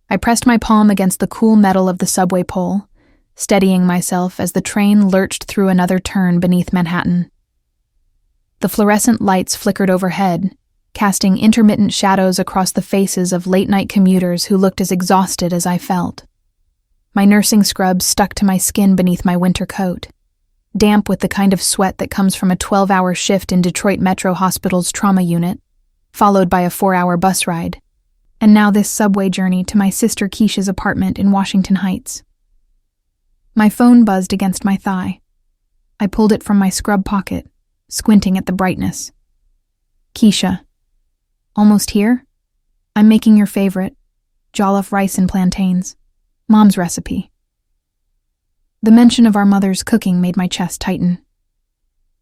I pressed my palm against the cool metal of the subway pole, steadying myself as the train lurched through another turn beneath Manhattan. The fluorescent lights flickered overhead, casting intermittent shadows across the faces of late-night commuters who looked as exhausted as I felt. My nursing scrubs stuck to my skin beneath my winter coat, damp with the kind of sweat that comes from a 12-hour shift in Detroit Metro Hospital's trauma unit, followed by a 4-hour bus ride, and now this subway journey to my sister Keisha's apartment in Washington Heights. My phone buzzed against my thigh. I pulled it from my scrub pocket, squinting at the brightness. Keisha. Almost here? I'm making your favorite, jollof rice and plantains. Mom's recipe. The mention of our mother's cooking made my chest tighten.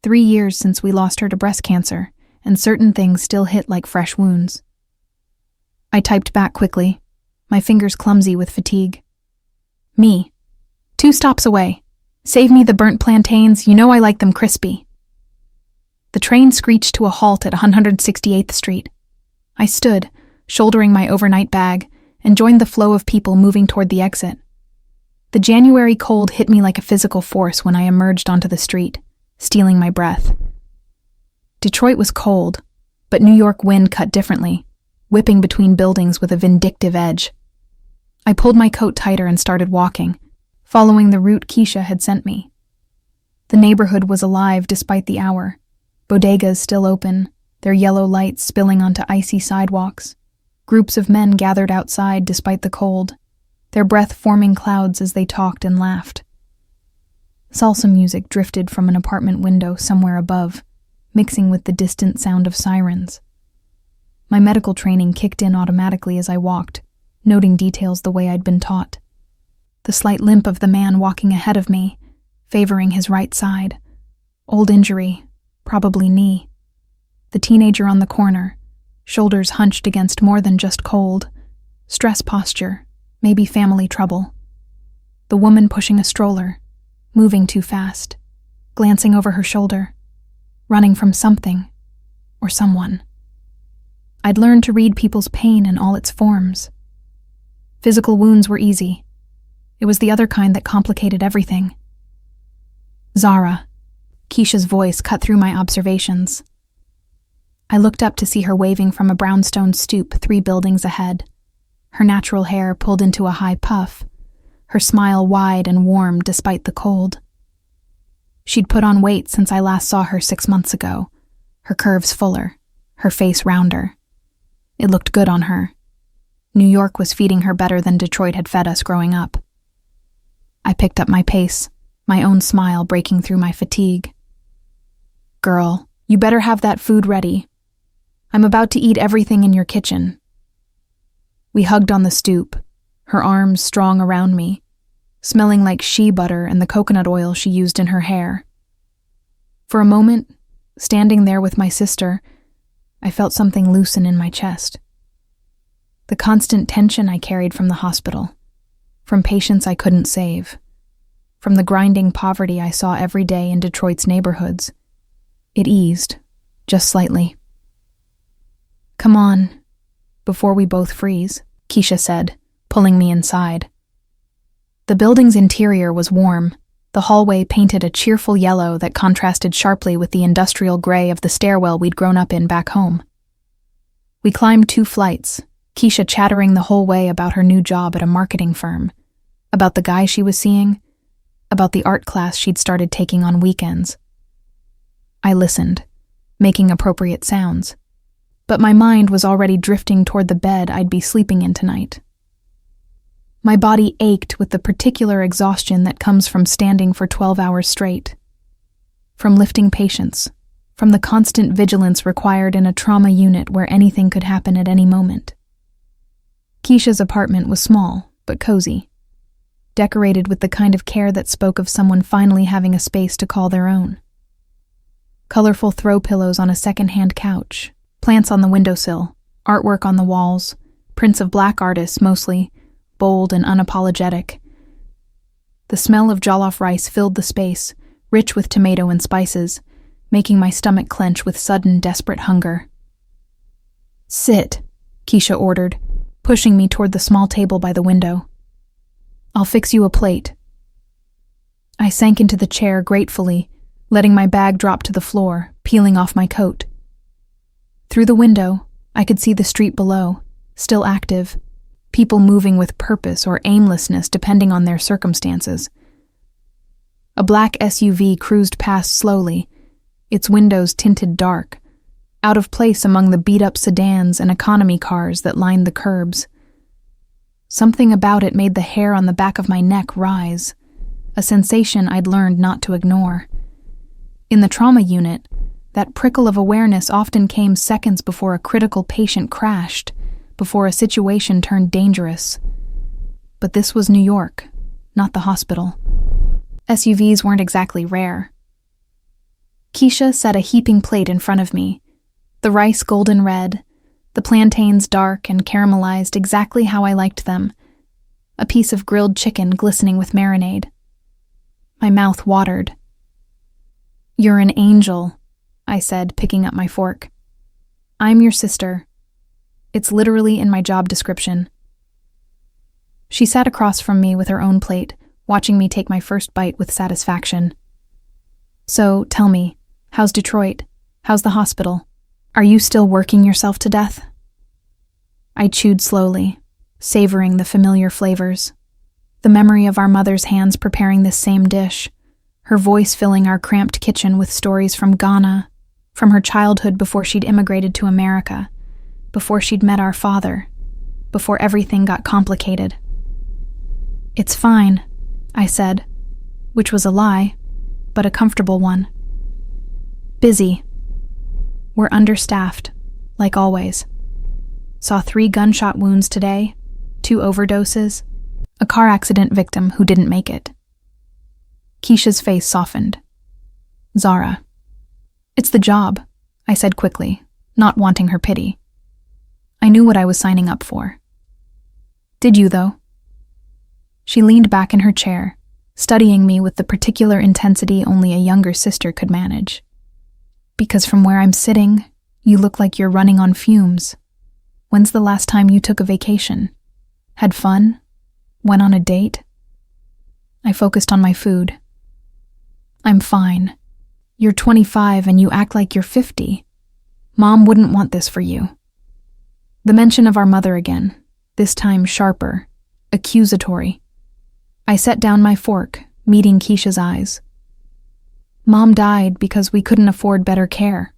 3 years since we lost her to breast cancer, and certain things still hit like fresh wounds. I typed back quickly, my fingers clumsy with fatigue. Me. 2 stops away. Save me the burnt plantains, you know I like them crispy. The train screeched to a halt at 168th Street. I stood, shouldering my overnight bag, and joined the flow of people moving toward the exit. The January cold hit me like a physical force when I emerged onto the street, stealing my breath. Detroit was cold, but New York wind cut differently, whipping between buildings with a vindictive edge. I pulled my coat tighter and started walking, following the route Keisha had sent me. The neighborhood was alive despite the hour, bodegas still open, their yellow lights spilling onto icy sidewalks. Groups of men gathered outside despite the cold, their breath forming clouds as they talked and laughed. Salsa music drifted from an apartment window somewhere above, mixing with the distant sound of sirens. My medical training kicked in automatically as I walked, noting details the way I'd been taught. The slight limp of the man walking ahead of me, favoring his right side. Old injury, probably knee. The teenager on the corner, shoulders hunched against more than just cold. Stress posture, maybe family trouble. The woman pushing a stroller, moving too fast, glancing over her shoulder, running from something or someone. I'd learned to read people's pain in all its forms. Physical wounds were easy. It was the other kind that complicated everything. Zara. Keisha's voice cut through my observations. I looked up to see her waving from a brownstone stoop 3 buildings ahead, her natural hair pulled into a high puff, her smile wide and warm despite the cold. She'd put on weight since I last saw her 6 months ago, her curves fuller, her face rounder. It looked good on her. New York was feeding her better than Detroit had fed us growing up. I picked up my pace, my own smile breaking through my fatigue. Girl, you better have that food ready. I'm about to eat everything in your kitchen. We hugged on the stoop, her arms strong around me, smelling like shea butter and the coconut oil she used in her hair. For a moment, standing there with my sister, I felt something loosen in my chest. The constant tension I carried from the hospital, from patients I couldn't save, from the grinding poverty I saw every day in Detroit's neighborhoods. It eased, just slightly. Come on, before we both freeze, Keisha said, pulling me inside. The building's interior was warm, the hallway painted a cheerful yellow that contrasted sharply with the industrial gray of the stairwell we'd grown up in back home. We climbed 2 flights, Keisha chattering the whole way about her new job at a marketing firm, about the guy she was seeing, about the art class she'd started taking on weekends. I listened, making appropriate sounds, but my mind was already drifting toward the bed I'd be sleeping in tonight. My body ached with the particular exhaustion that comes from standing for 12 hours straight, from lifting patients, from the constant vigilance required in a trauma unit where anything could happen at any moment. Keisha's apartment was small, but cozy, decorated with the kind of care that spoke of someone finally having a space to call their own. Colorful throw pillows on a second-hand couch, plants on the windowsill, artwork on the walls, prints of black artists mostly, bold and unapologetic. The smell of jollof rice filled the space, rich with tomato and spices, making my stomach clench with sudden, desperate hunger. Sit, Keisha ordered, pushing me toward the small table by the window. "I'll fix you a plate." I sank into the chair gratefully, letting my bag drop to the floor, peeling off my coat. Through the window, I could see the street below, still active, people moving with purpose or aimlessness depending on their circumstances. A black SUV cruised past slowly, its windows tinted dark, out of place among the beat-up sedans and economy cars that lined the curbs. Something about it made the hair on the back of my neck rise, a sensation I'd learned not to ignore. In the trauma unit, that prickle of awareness often came seconds before a critical patient crashed, before a situation turned dangerous. But this was New York, not the hospital. SUVs weren't exactly rare. Keisha set a heaping plate in front of me, the rice golden red, the plantains dark and caramelized exactly how I liked them, a piece of grilled chicken glistening with marinade. My mouth watered. "You're an angel," I said, picking up my fork. "I'm your sister. It's literally in my job description." She sat across from me with her own plate, watching me take my first bite with satisfaction. "So, tell me, how's Detroit? How's the hospital? Are you still working yourself to death?" I chewed slowly, savoring the familiar flavors. The memory of our mother's hands preparing this same dish, her voice filling our cramped kitchen with stories from Ghana, from her childhood before she'd immigrated to America, before she'd met our father, before everything got complicated. "It's fine," I said, which was a lie, but a comfortable one. "Busy. We're understaffed, like always. Saw 3 gunshot wounds today, 2 overdoses, a car accident victim who didn't make it." Keisha's face softened. "Zara." "It's the job," I said quickly, not wanting her pity. I knew what I was signing up for. "Did you, though?" She leaned back in her chair, studying me with the particular intensity only a younger sister could manage. "Because from where I'm sitting, you look like you're running on fumes. When's the last time you took a vacation? Had fun? Went on a date?" I focused on my food. "I'm fine. You're 25 and you act like you're 50. Mom wouldn't want this for you." The mention of our mother again, this time sharper, accusatory. I set down my fork, meeting Keisha's eyes. "Mom died because we couldn't afford better care,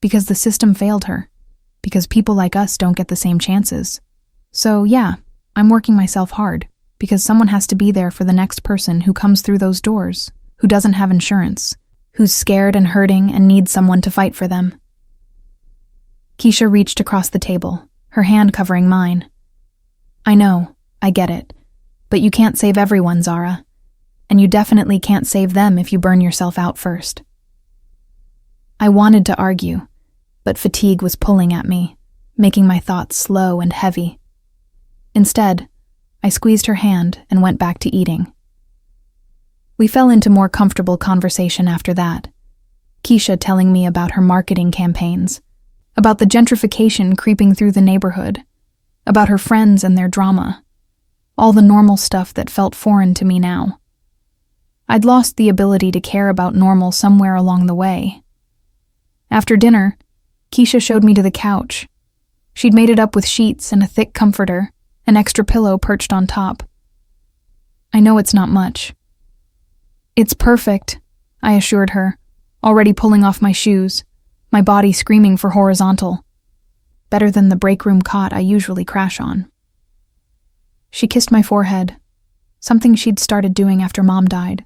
because the system failed her, because people like us don't get the same chances. So yeah, I'm working myself hard, because someone has to be there for the next person who comes through those doors, who doesn't have insurance, who's scared and hurting and needs someone to fight for them." Keisha reached across the table, her hand covering mine. "I know, I get it, but you can't save everyone, Zara. And you definitely can't save them if you burn yourself out first." I wanted to argue, but fatigue was pulling at me, making my thoughts slow and heavy. Instead, I squeezed her hand and went back to eating. We fell into more comfortable conversation after that, Keisha telling me about her marketing campaigns, about the gentrification creeping through the neighborhood, about her friends and their drama, all the normal stuff that felt foreign to me now. I'd lost the ability to care about normal somewhere along the way. After dinner, Keisha showed me to the couch. She'd made it up with sheets and a thick comforter, an extra pillow perched on top. "I know it's not much." "It's perfect," I assured her, already pulling off my shoes, my body screaming for horizontal. Better than the break room cot I usually crash on. She kissed my forehead, something she'd started doing after Mom died,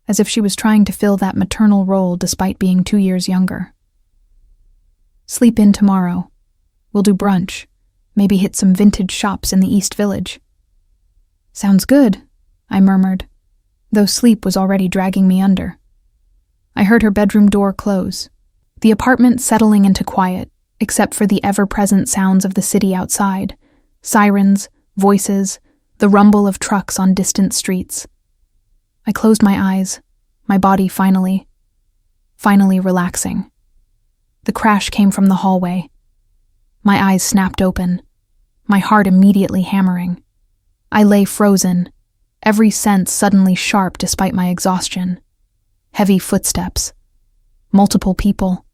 as if she was trying to fill that maternal role despite being 2 years younger. "Sleep in tomorrow. We'll do brunch, maybe hit some vintage shops in the East Village." "Sounds good," I murmured, though sleep was already dragging me under. I heard her bedroom door close, the apartment settling into quiet, except for the ever-present sounds of the city outside, sirens, voices, the rumble of trucks on distant streets. I closed my eyes, my body finally relaxing. The crash came from the hallway. My eyes snapped open. my heart immediately hammering. I lay frozen, every sense suddenly sharp despite my exhaustion. Heavy footsteps. Multiple people.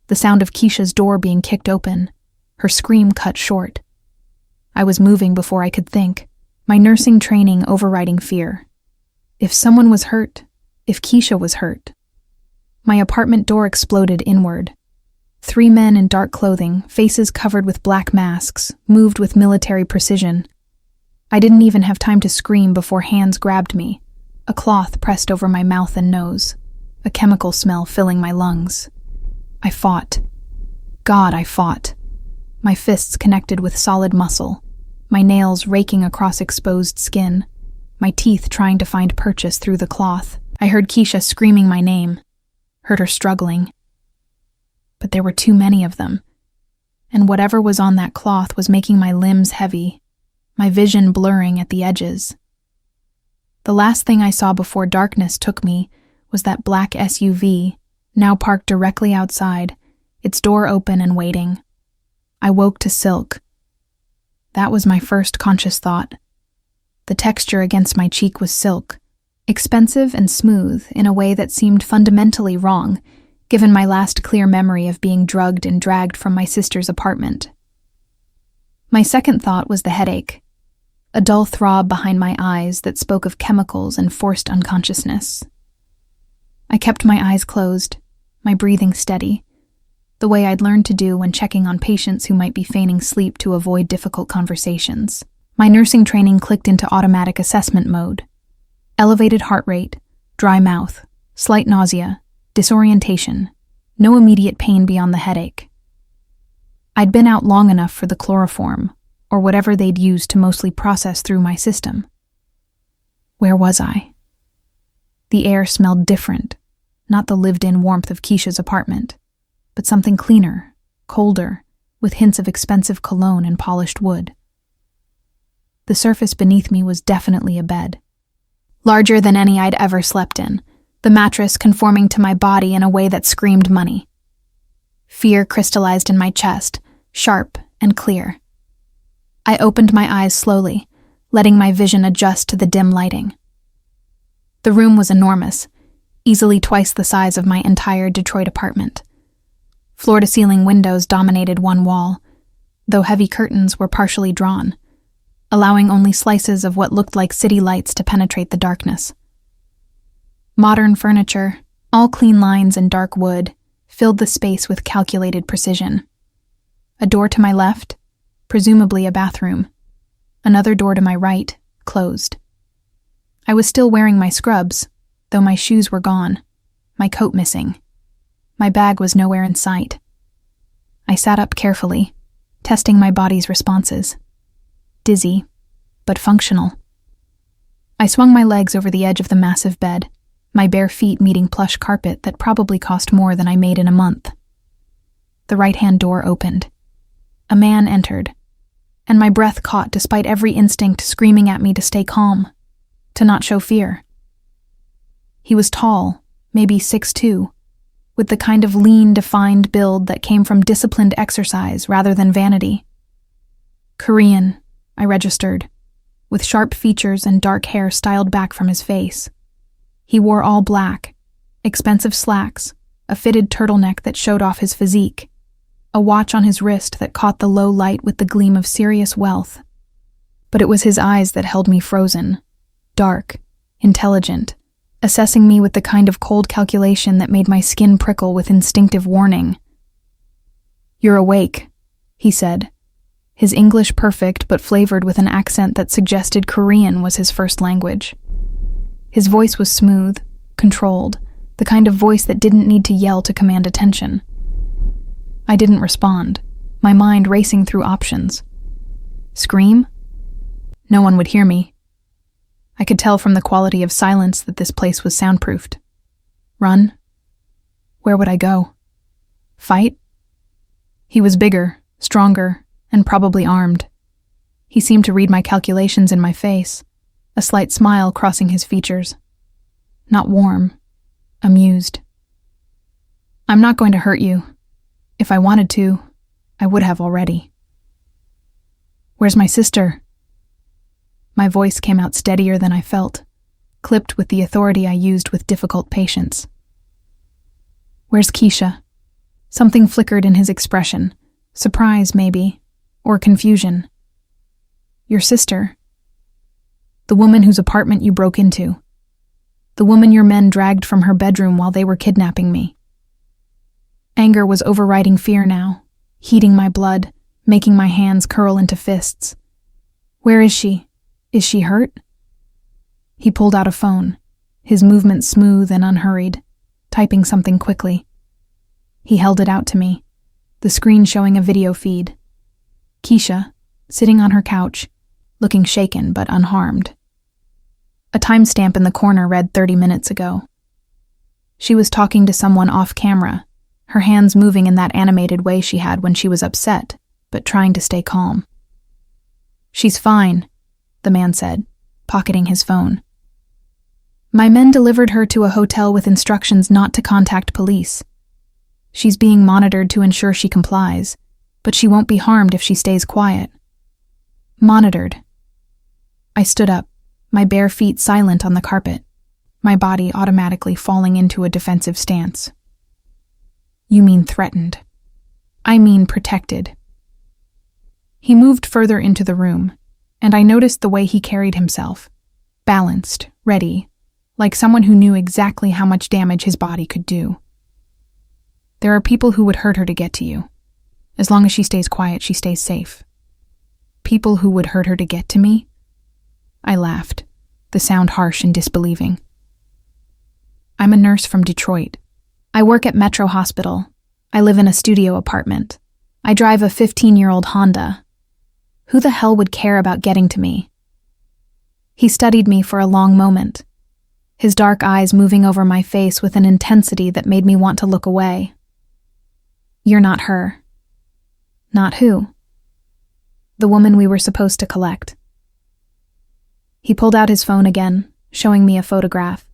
The sound of Keisha's door being kicked open, her scream cut short. I was moving before I could think, my nursing training overriding fear. If someone was hurt, if Keisha was hurt. My apartment door exploded inward. 3 men in dark clothing, faces covered with black masks, moved with military precision. I didn't even have time to scream before hands grabbed me, a cloth pressed over my mouth and nose, a chemical smell filling my lungs. I fought. God, I fought. My fists connected with solid muscle, my nails raking across exposed skin, my teeth trying to find purchase through the cloth. I heard Keisha screaming my name, heard her struggling. But there were too many of them, and whatever was on that cloth was making my limbs heavy, my vision blurring at the edges. The last thing I saw before darkness took me was that black SUV, now parked directly outside, its door open and waiting. I woke to silk. That was my first conscious thought. The texture against my cheek was silk, expensive and smooth in a way that seemed fundamentally wrong, given my last clear memory of being drugged and dragged from my sister's apartment. My second thought was the headache, a dull throb behind my eyes that spoke of chemicals and forced unconsciousness. I kept my eyes closed, my breathing steady, the way I'd learned to do when checking on patients who might be feigning sleep to avoid difficult conversations. My nursing training clicked into automatic assessment mode. Elevated heart rate, dry mouth, slight nausea, disorientation, no immediate pain beyond the headache. I'd been out long enough for the chloroform, or whatever they'd used to mostly process through my system. Where was I? The air smelled different, not the lived-in warmth of Keisha's apartment, but something cleaner, colder, with hints of expensive cologne and polished wood. The surface beneath me was definitely a bed, larger than any I'd ever slept in, the mattress conforming to my body in a way that screamed money. Fear crystallized in my chest, sharp and clear. I opened my eyes slowly, letting my vision adjust to the dim lighting. The room was enormous, easily twice the size of my entire Detroit apartment. Floor-to-ceiling windows dominated one wall, though heavy curtains were partially drawn, allowing only slices of what looked like city lights to penetrate the darkness. Modern furniture, all clean lines and dark wood, filled the space with calculated precision. A door to my left, presumably a bathroom. Another door to my right, closed. I was still wearing my scrubs, though my shoes were gone, my coat missing. My bag was nowhere in sight. I sat up carefully, testing my body's responses. Dizzy, but functional. I swung my legs over the edge of the massive bed, my bare feet meeting plush carpet that probably cost more than I made in a month. The right-hand door opened. A man entered, and my breath caught despite every instinct screaming at me to stay calm, to not show fear. He was tall, maybe 6'2", with the kind of lean, defined build that came from disciplined exercise rather than vanity. Korean, I registered, with sharp features and dark hair styled back from his face. He wore all black, expensive slacks, a fitted turtleneck that showed off his physique, a watch on his wrist that caught the low light with the gleam of serious wealth. But it was his eyes that held me frozen, dark, intelligent, assessing me with the kind of cold calculation that made my skin prickle with instinctive warning. "You're awake," he said, his English perfect but flavored with an accent that suggested Korean was his first language. His voice was smooth, controlled, the kind of voice that didn't need to yell to command attention. I didn't respond, my mind racing through options. Scream? No one would hear me. I could tell from the quality of silence that this place was soundproofed. Run? Where would I go? Fight? He was bigger, stronger, and probably armed. He seemed to read my calculations in my face, a slight smile crossing his features. Not warm, amused. "I'm not going to hurt you. If I wanted to, I would have already." Where's my sister?" My voice came out steadier than I felt, clipped with the authority I used with difficult patience. "Where's Keisha?" Something flickered in his expression. Surprise, maybe, or confusion. "Your sister. The woman whose apartment you broke into. The woman your men dragged from her bedroom while they were kidnapping me." Anger was overriding fear now, heating my blood, making my hands curl into fists. "Where is she? Is she hurt?" He pulled out a phone, his movements smooth and unhurried, typing something quickly. He held it out to me, the screen showing a video feed. Keisha, sitting on her couch, looking shaken but unharmed. A timestamp in the corner read 30 minutes ago. She was talking to someone off camera, her hands moving in that animated way she had when she was upset, but trying to stay calm. "She's fine," the man said, pocketing his phone. "My men delivered her to a hotel with instructions not to contact police. She's being monitored to ensure she complies, but she won't be harmed if she stays quiet." Monitored. I stood up, my bare feet silent on the carpet, my body automatically falling into a defensive stance. "You mean threatened. I mean protected." He moved further into the room, and I noticed the way he carried himself, balanced, ready, like someone who knew exactly how much damage his body could do. "There are people who would hurt her to get to you. As long as she stays quiet, she stays safe." "People who would hurt her to get to me?" I laughed, the sound harsh and disbelieving. "I'm a nurse from Detroit. I work at Metro Hospital. I live in a studio apartment. I drive a 15-year-old Honda. Who the hell would care about getting to me?" He studied me for a long moment, his dark eyes moving over my face with an intensity that made me want to look away. "You're not her." "Not who?" "The woman we were supposed to collect." He pulled out his phone again, showing me a photograph.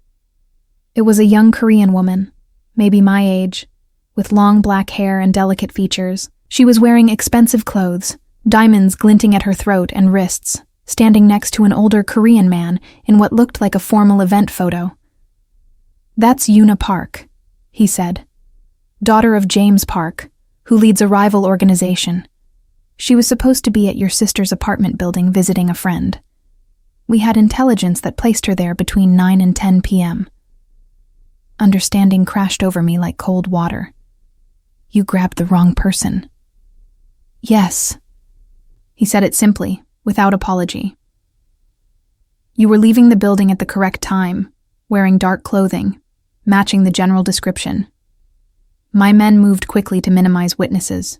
It was a young Korean woman, maybe my age, with long black hair and delicate features. She was wearing expensive clothes, diamonds glinting at her throat and wrists, standing next to an older Korean man in what looked like a formal event photo. "That's Yuna Park," he said, "daughter of James Park, who leads a rival organization. She was supposed to be at your sister's apartment building visiting a friend. We had intelligence that placed her there between 9 and 10 p.m. Understanding crashed over me like cold water. You grabbed the wrong person. Yes. He said it simply, without apology. You were leaving the building at the correct time, wearing dark clothing, matching the general description. My men moved quickly to minimize witnesses.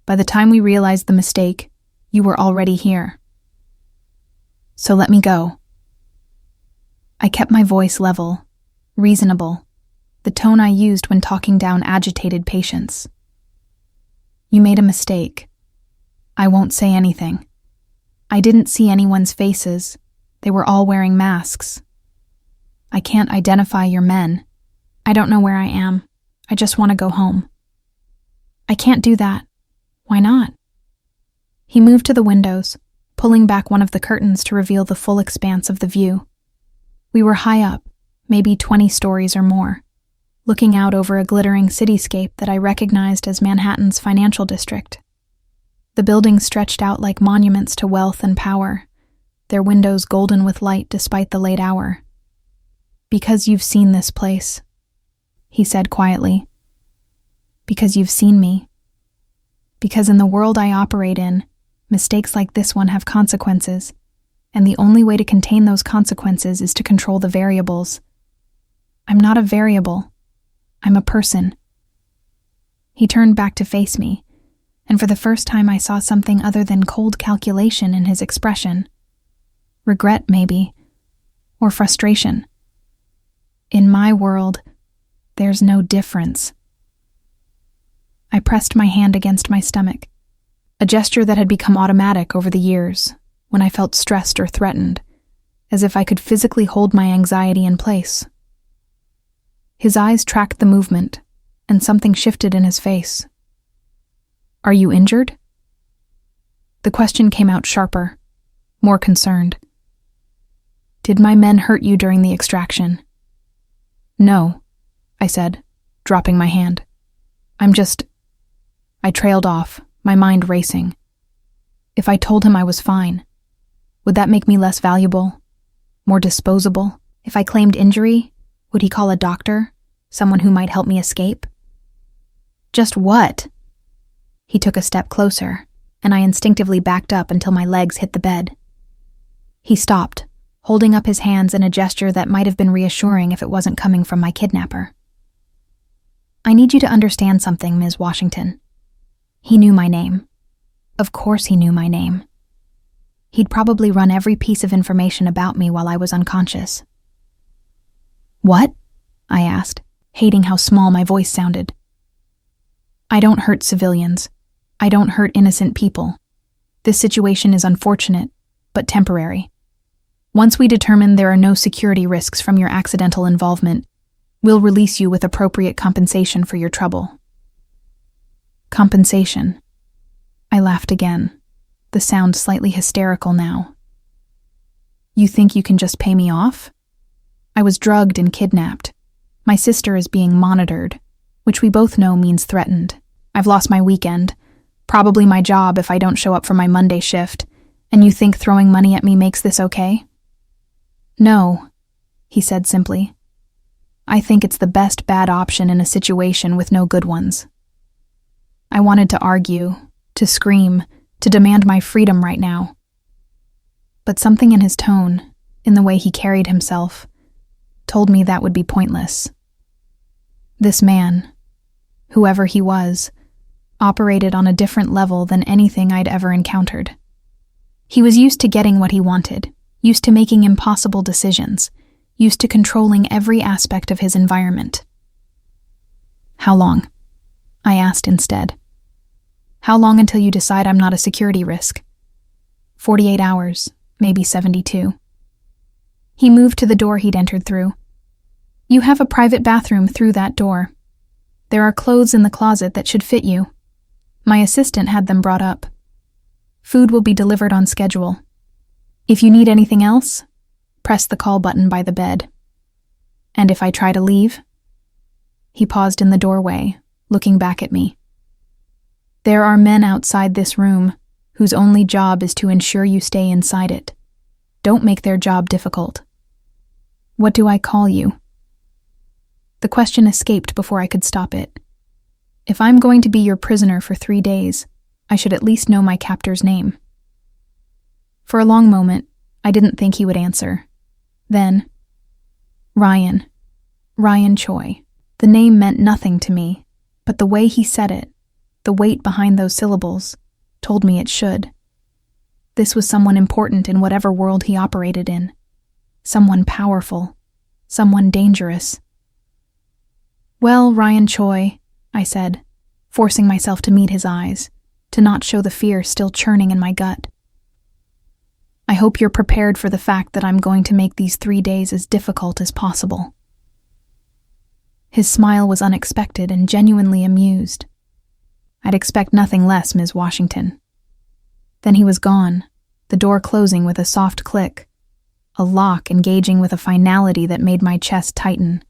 By the time we realized the mistake, you were already here. So let me go. I kept my voice level, reasonable, the tone I used when talking down agitated patients. You made a mistake. I won't say anything. I didn't see anyone's faces. They were all wearing masks. I can't identify your men. I don't know where I am. I just want to go home. I can't do that. Why not? He moved to the windows, pulling back one of the curtains to reveal the full expanse of the view. We were high up, maybe 20 stories or more, looking out over a glittering cityscape that I recognized as Manhattan's financial district. The buildings stretched out like monuments to wealth and power, their windows golden with light despite the late hour. Because you've seen this place, he said quietly. Because you've seen me. Because in the world I operate in, mistakes like this one have consequences, and the only way to contain those consequences is to control the variables. I'm not a variable. I'm a person. He turned back to face me, and for the first time I saw something other than cold calculation in his expression. Regret, maybe, or frustration. In my world, there's no difference. I pressed my hand against my stomach, a gesture that had become automatic over the years when I felt stressed or threatened, as if I could physically hold my anxiety in place. His eyes tracked the movement, and something shifted in his face. Are you injured? The question came out sharper, more concerned. Did my men hurt you during the extraction? No, I said, dropping my hand. I trailed off, my mind racing. If I told him I was fine, would that make me less valuable, more disposable? If I claimed injury, would he call a doctor, someone who might help me escape? Just what? He took a step closer, and I instinctively backed up until my legs hit the bed. He stopped, holding up his hands in a gesture that might have been reassuring if it wasn't coming from my kidnapper. I need you to understand something, Ms. Washington. He knew my name. Of course he knew my name. He'd probably run every piece of information about me while I was unconscious. What? I asked, hating how small my voice sounded. I don't hurt civilians. I don't hurt innocent people. This situation is unfortunate, but temporary. Once we determine there are no security risks from your accidental involvement, we'll release you with appropriate compensation for your trouble. Compensation. I laughed again, the sound slightly hysterical now. You think you can just pay me off? I was drugged and kidnapped. My sister is being monitored, which we both know means threatened. I've lost my weekend, probably my job if I don't show up for my Monday shift, and you think throwing money at me makes this okay? No, he said simply. I think it's the best bad option in a situation with no good ones. I wanted to argue, to scream, to demand my freedom right now. But something in his tone, in the way he carried himself, told me that would be pointless. This man, whoever he was, operated on a different level than anything I'd ever encountered. He was used to getting what he wanted, used to making impossible decisions, used to controlling every aspect of his environment. How long? I asked instead. How long until you decide I'm not a security risk? 48 hours, maybe 72. He moved to the door he'd entered through. You have a private bathroom through that door. There are clothes in the closet that should fit you. My assistant had them brought up. Food will be delivered on schedule. If you need anything else, press the call button by the bed. And if I try to leave? He paused in the doorway, looking back at me. There are men outside this room whose only job is to ensure you stay inside it. Don't make their job difficult. What do I call you? The question escaped before I could stop it. If I'm going to be your prisoner for 3 days, I should at least know my captor's name. For a long moment, I didn't think he would answer. Then, Ryan Choi. The name meant nothing to me, but the way he said it, the weight behind those syllables, told me it should. This was someone important in whatever world he operated in. Someone powerful. Someone dangerous. Well, Ryan Choi, I said, forcing myself to meet his eyes, to not show the fear still churning in my gut. I hope you're prepared for the fact that I'm going to make these 3 days as difficult as possible. His smile was unexpected and genuinely amused. I'd expect nothing less, Ms. Washington. Then he was gone, the door closing with a soft click, a lock engaging with a finality that made my chest tighten.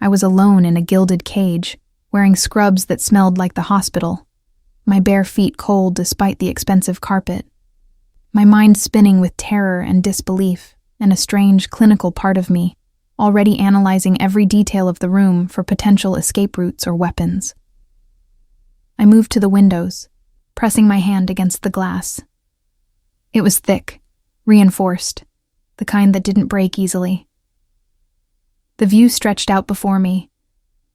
I was alone in a gilded cage, wearing scrubs that smelled like the hospital, my bare feet cold despite the expensive carpet, my mind spinning with terror and disbelief, and a strange clinical part of me, already analyzing every detail of the room for potential escape routes or weapons. I moved to the windows, pressing my hand against the glass. It was thick, reinforced, the kind that didn't break easily. The view stretched out before me,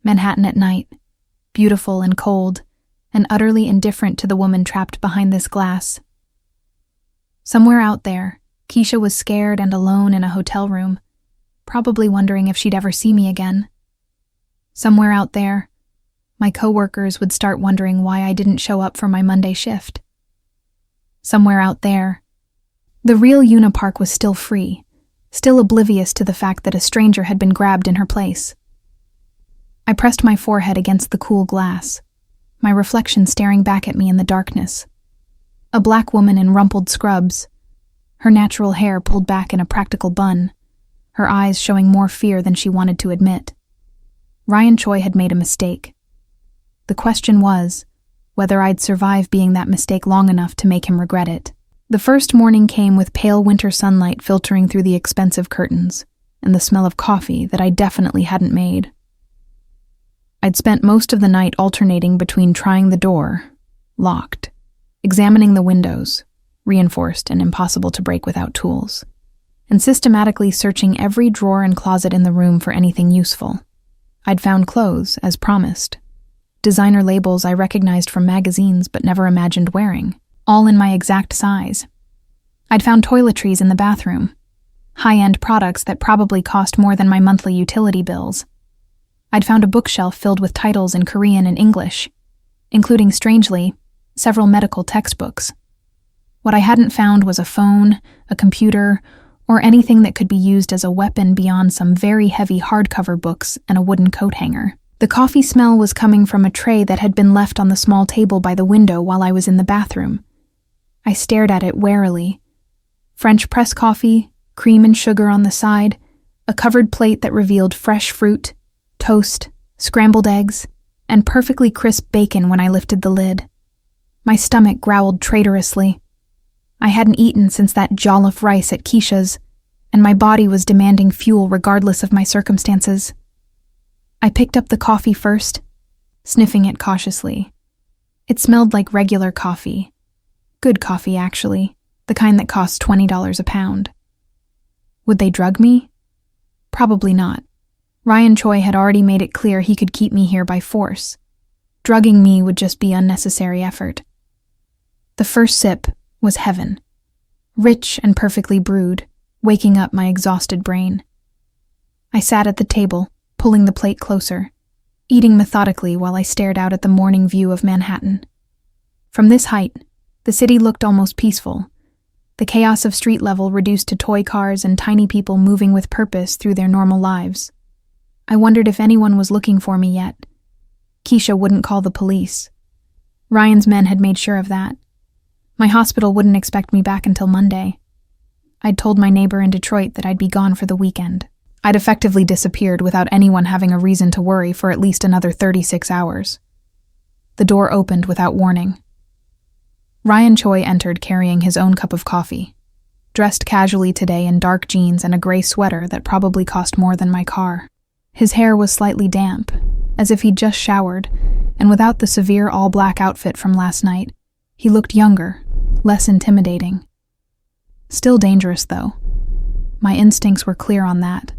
Manhattan at night, beautiful and cold, and utterly indifferent to the woman trapped behind this glass. Somewhere out there, Keisha was scared and alone in a hotel room, probably wondering if she'd ever see me again. Somewhere out there, my coworkers would start wondering why I didn't show up for my Monday shift. Somewhere out there, the real Unipark was still free, still oblivious to the fact that a stranger had been grabbed in her place. I pressed my forehead against the cool glass, my reflection staring back at me in the darkness. A black woman in rumpled scrubs, her natural hair pulled back in a practical bun, her eyes showing more fear than she wanted to admit. Ryan Choi had made a mistake. The question was whether I'd survive being that mistake long enough to make him regret it. The first morning came with pale winter sunlight filtering through the expensive curtains, and the smell of coffee that I definitely hadn't made. I'd spent most of the night alternating between trying the door, locked, examining the windows, reinforced and impossible to break without tools, and systematically searching every drawer and closet in the room for anything useful. I'd found clothes, as promised. Designer labels I recognized from magazines but never imagined wearing, all in my exact size. I'd found toiletries in the bathroom, high-end products that probably cost more than my monthly utility bills. I'd found a bookshelf filled with titles in Korean and English, including, strangely, several medical textbooks. What I hadn't found was a phone, a computer, or anything that could be used as a weapon beyond some very heavy hardcover books and a wooden coat hanger. The coffee smell was coming from a tray that had been left on the small table by the window while I was in the bathroom. I stared at it warily. French press coffee, cream and sugar on the side, a covered plate that revealed fresh fruit, toast, scrambled eggs, and perfectly crisp bacon when I lifted the lid. My stomach growled traitorously. I hadn't eaten since that jollof rice at Keisha's, and my body was demanding fuel regardless of my circumstances. I picked up the coffee first, sniffing it cautiously. It smelled like regular coffee. Good coffee, actually, the kind that costs $20 a pound. Would they drug me? Probably not. Ryan Choi had already made it clear he could keep me here by force. Drugging me would just be unnecessary effort. The first sip was heaven. Rich and perfectly brewed, waking up my exhausted brain. I sat at the table, pulling the plate closer, eating methodically while I stared out at the morning view of Manhattan. From this height, the city looked almost peaceful, the chaos of street level reduced to toy cars and tiny people moving with purpose through their normal lives. I wondered if anyone was looking for me yet. Keisha wouldn't call the police. Ryan's men had made sure of that. My hospital wouldn't expect me back until Monday. I'd told my neighbor in Detroit that I'd be gone for the weekend. I'd effectively disappeared without anyone having a reason to worry for at least another 36 hours. The door opened without warning. Ryan Choi entered carrying his own cup of coffee, dressed casually today in dark jeans and a gray sweater that probably cost more than my car. His hair was slightly damp, as if he'd just showered, and without the severe all-black outfit from last night, he looked younger, less intimidating. Still dangerous, though. My instincts were clear on that.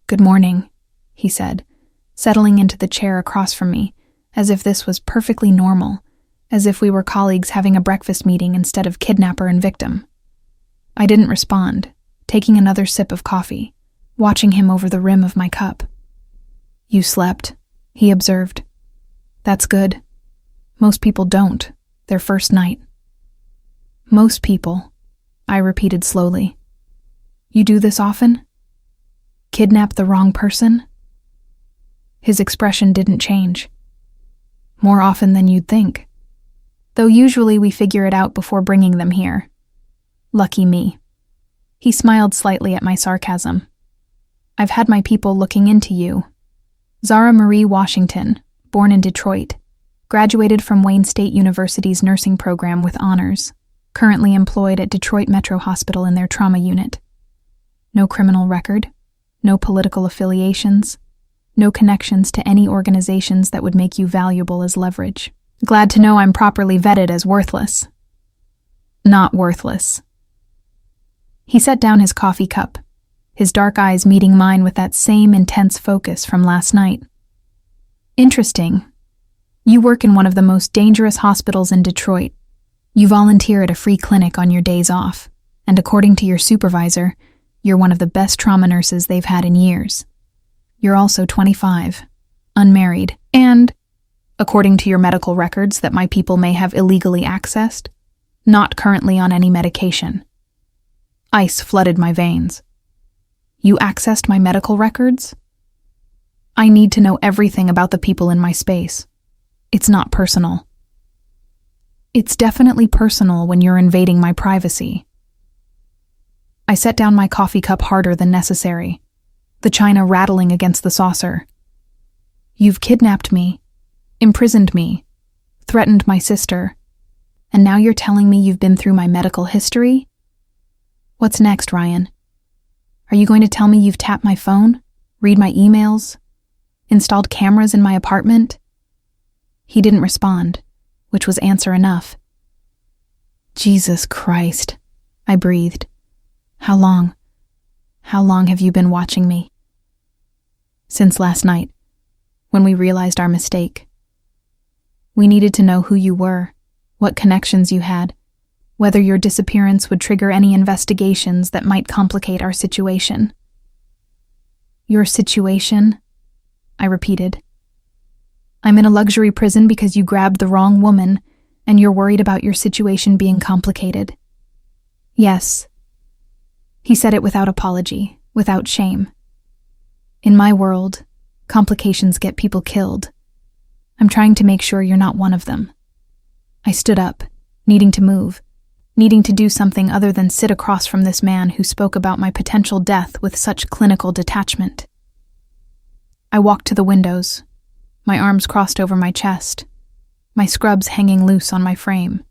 "Good morning," he said, settling into the chair across from me, as if this was perfectly normal, as if we were colleagues having a breakfast meeting instead of kidnapper and victim. I didn't respond, taking another sip of coffee, watching him over the rim of my cup. "You slept," he observed. "That's good. Most people don't, their first night." "Most people," I repeated slowly. "You do this often? Kidnap the wrong person?" His expression didn't change. "More often than you'd think. Though usually we figure it out before bringing them here. Lucky me." He smiled slightly at my sarcasm. "I've had my people looking into you. Zara Marie Washington, born in Detroit, graduated from Wayne State University's nursing program with honors, currently employed at Detroit Metro Hospital in their trauma unit. No criminal record, no political affiliations, no connections to any organizations that would make you valuable as leverage. Glad to know I'm properly vetted as worthless." "Not worthless." He set down his coffee cup, his dark eyes meeting mine with that same intense focus from last night. "Interesting. You work in one of the most dangerous hospitals in Detroit. You volunteer at a free clinic on your days off, and according to your supervisor, you're one of the best trauma nurses they've had in years. You're also 25, unmarried, and, according to your medical records that my people may have illegally accessed, not currently on any medication." Ice flooded my veins. "You accessed my medical records?" "I need to know everything about the people in my space. It's not personal." It's definitely personal when you're invading my privacy. I set down my coffee cup harder than necessary, the china rattling against the saucer. You've kidnapped me, imprisoned me, threatened my sister, and now you're telling me you've been through my medical history? What's next, Ryan? Are you going to tell me you've tapped my phone, read my emails, installed cameras in my apartment? He didn't respond, which was answer enough. Jesus Christ, I breathed. How long? How long have you been watching me? Since last night, when we realized our mistake. We needed to know who you were, what connections you had, whether your disappearance would trigger any investigations that might complicate our situation. Your situation? I repeated. I'm in a luxury prison because you grabbed the wrong woman, and you're worried about your situation being complicated. Yes. He said it without apology, without shame. In my world, complications get people killed. I'm trying to make sure you're not one of them. I stood up, needing to move, needing to do something other than sit across from this man who spoke about my potential death with such clinical detachment. I walked to the windows, my arms crossed over my chest, my scrubs hanging loose on my frame.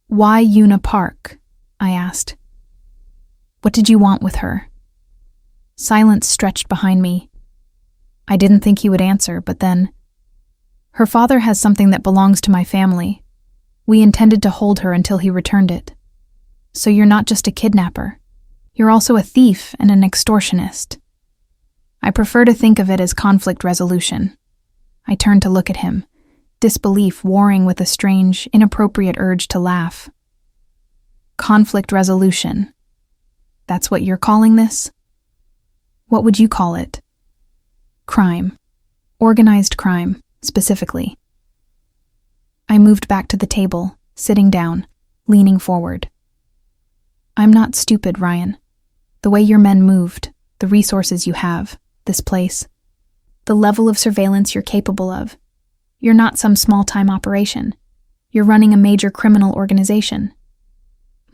Why Una Park? I asked. What did you want with her? Silence stretched behind me. I didn't think he would answer, but then, her father has something that belongs to my family. We intended to hold her until he returned it. So you're not just a kidnapper. You're also a thief and an extortionist. I prefer to think of it as conflict resolution. I turned to look at him, disbelief warring with a strange, inappropriate urge to laugh. Conflict resolution. That's what you're calling this? What would you call it? Crime. Organized crime, specifically. I moved back to the table, sitting down, leaning forward. I'm not stupid, Ryan. The way your men moved, the resources you have, this place, the level of surveillance you're capable of. You're not some small-time operation. You're running a major criminal organization.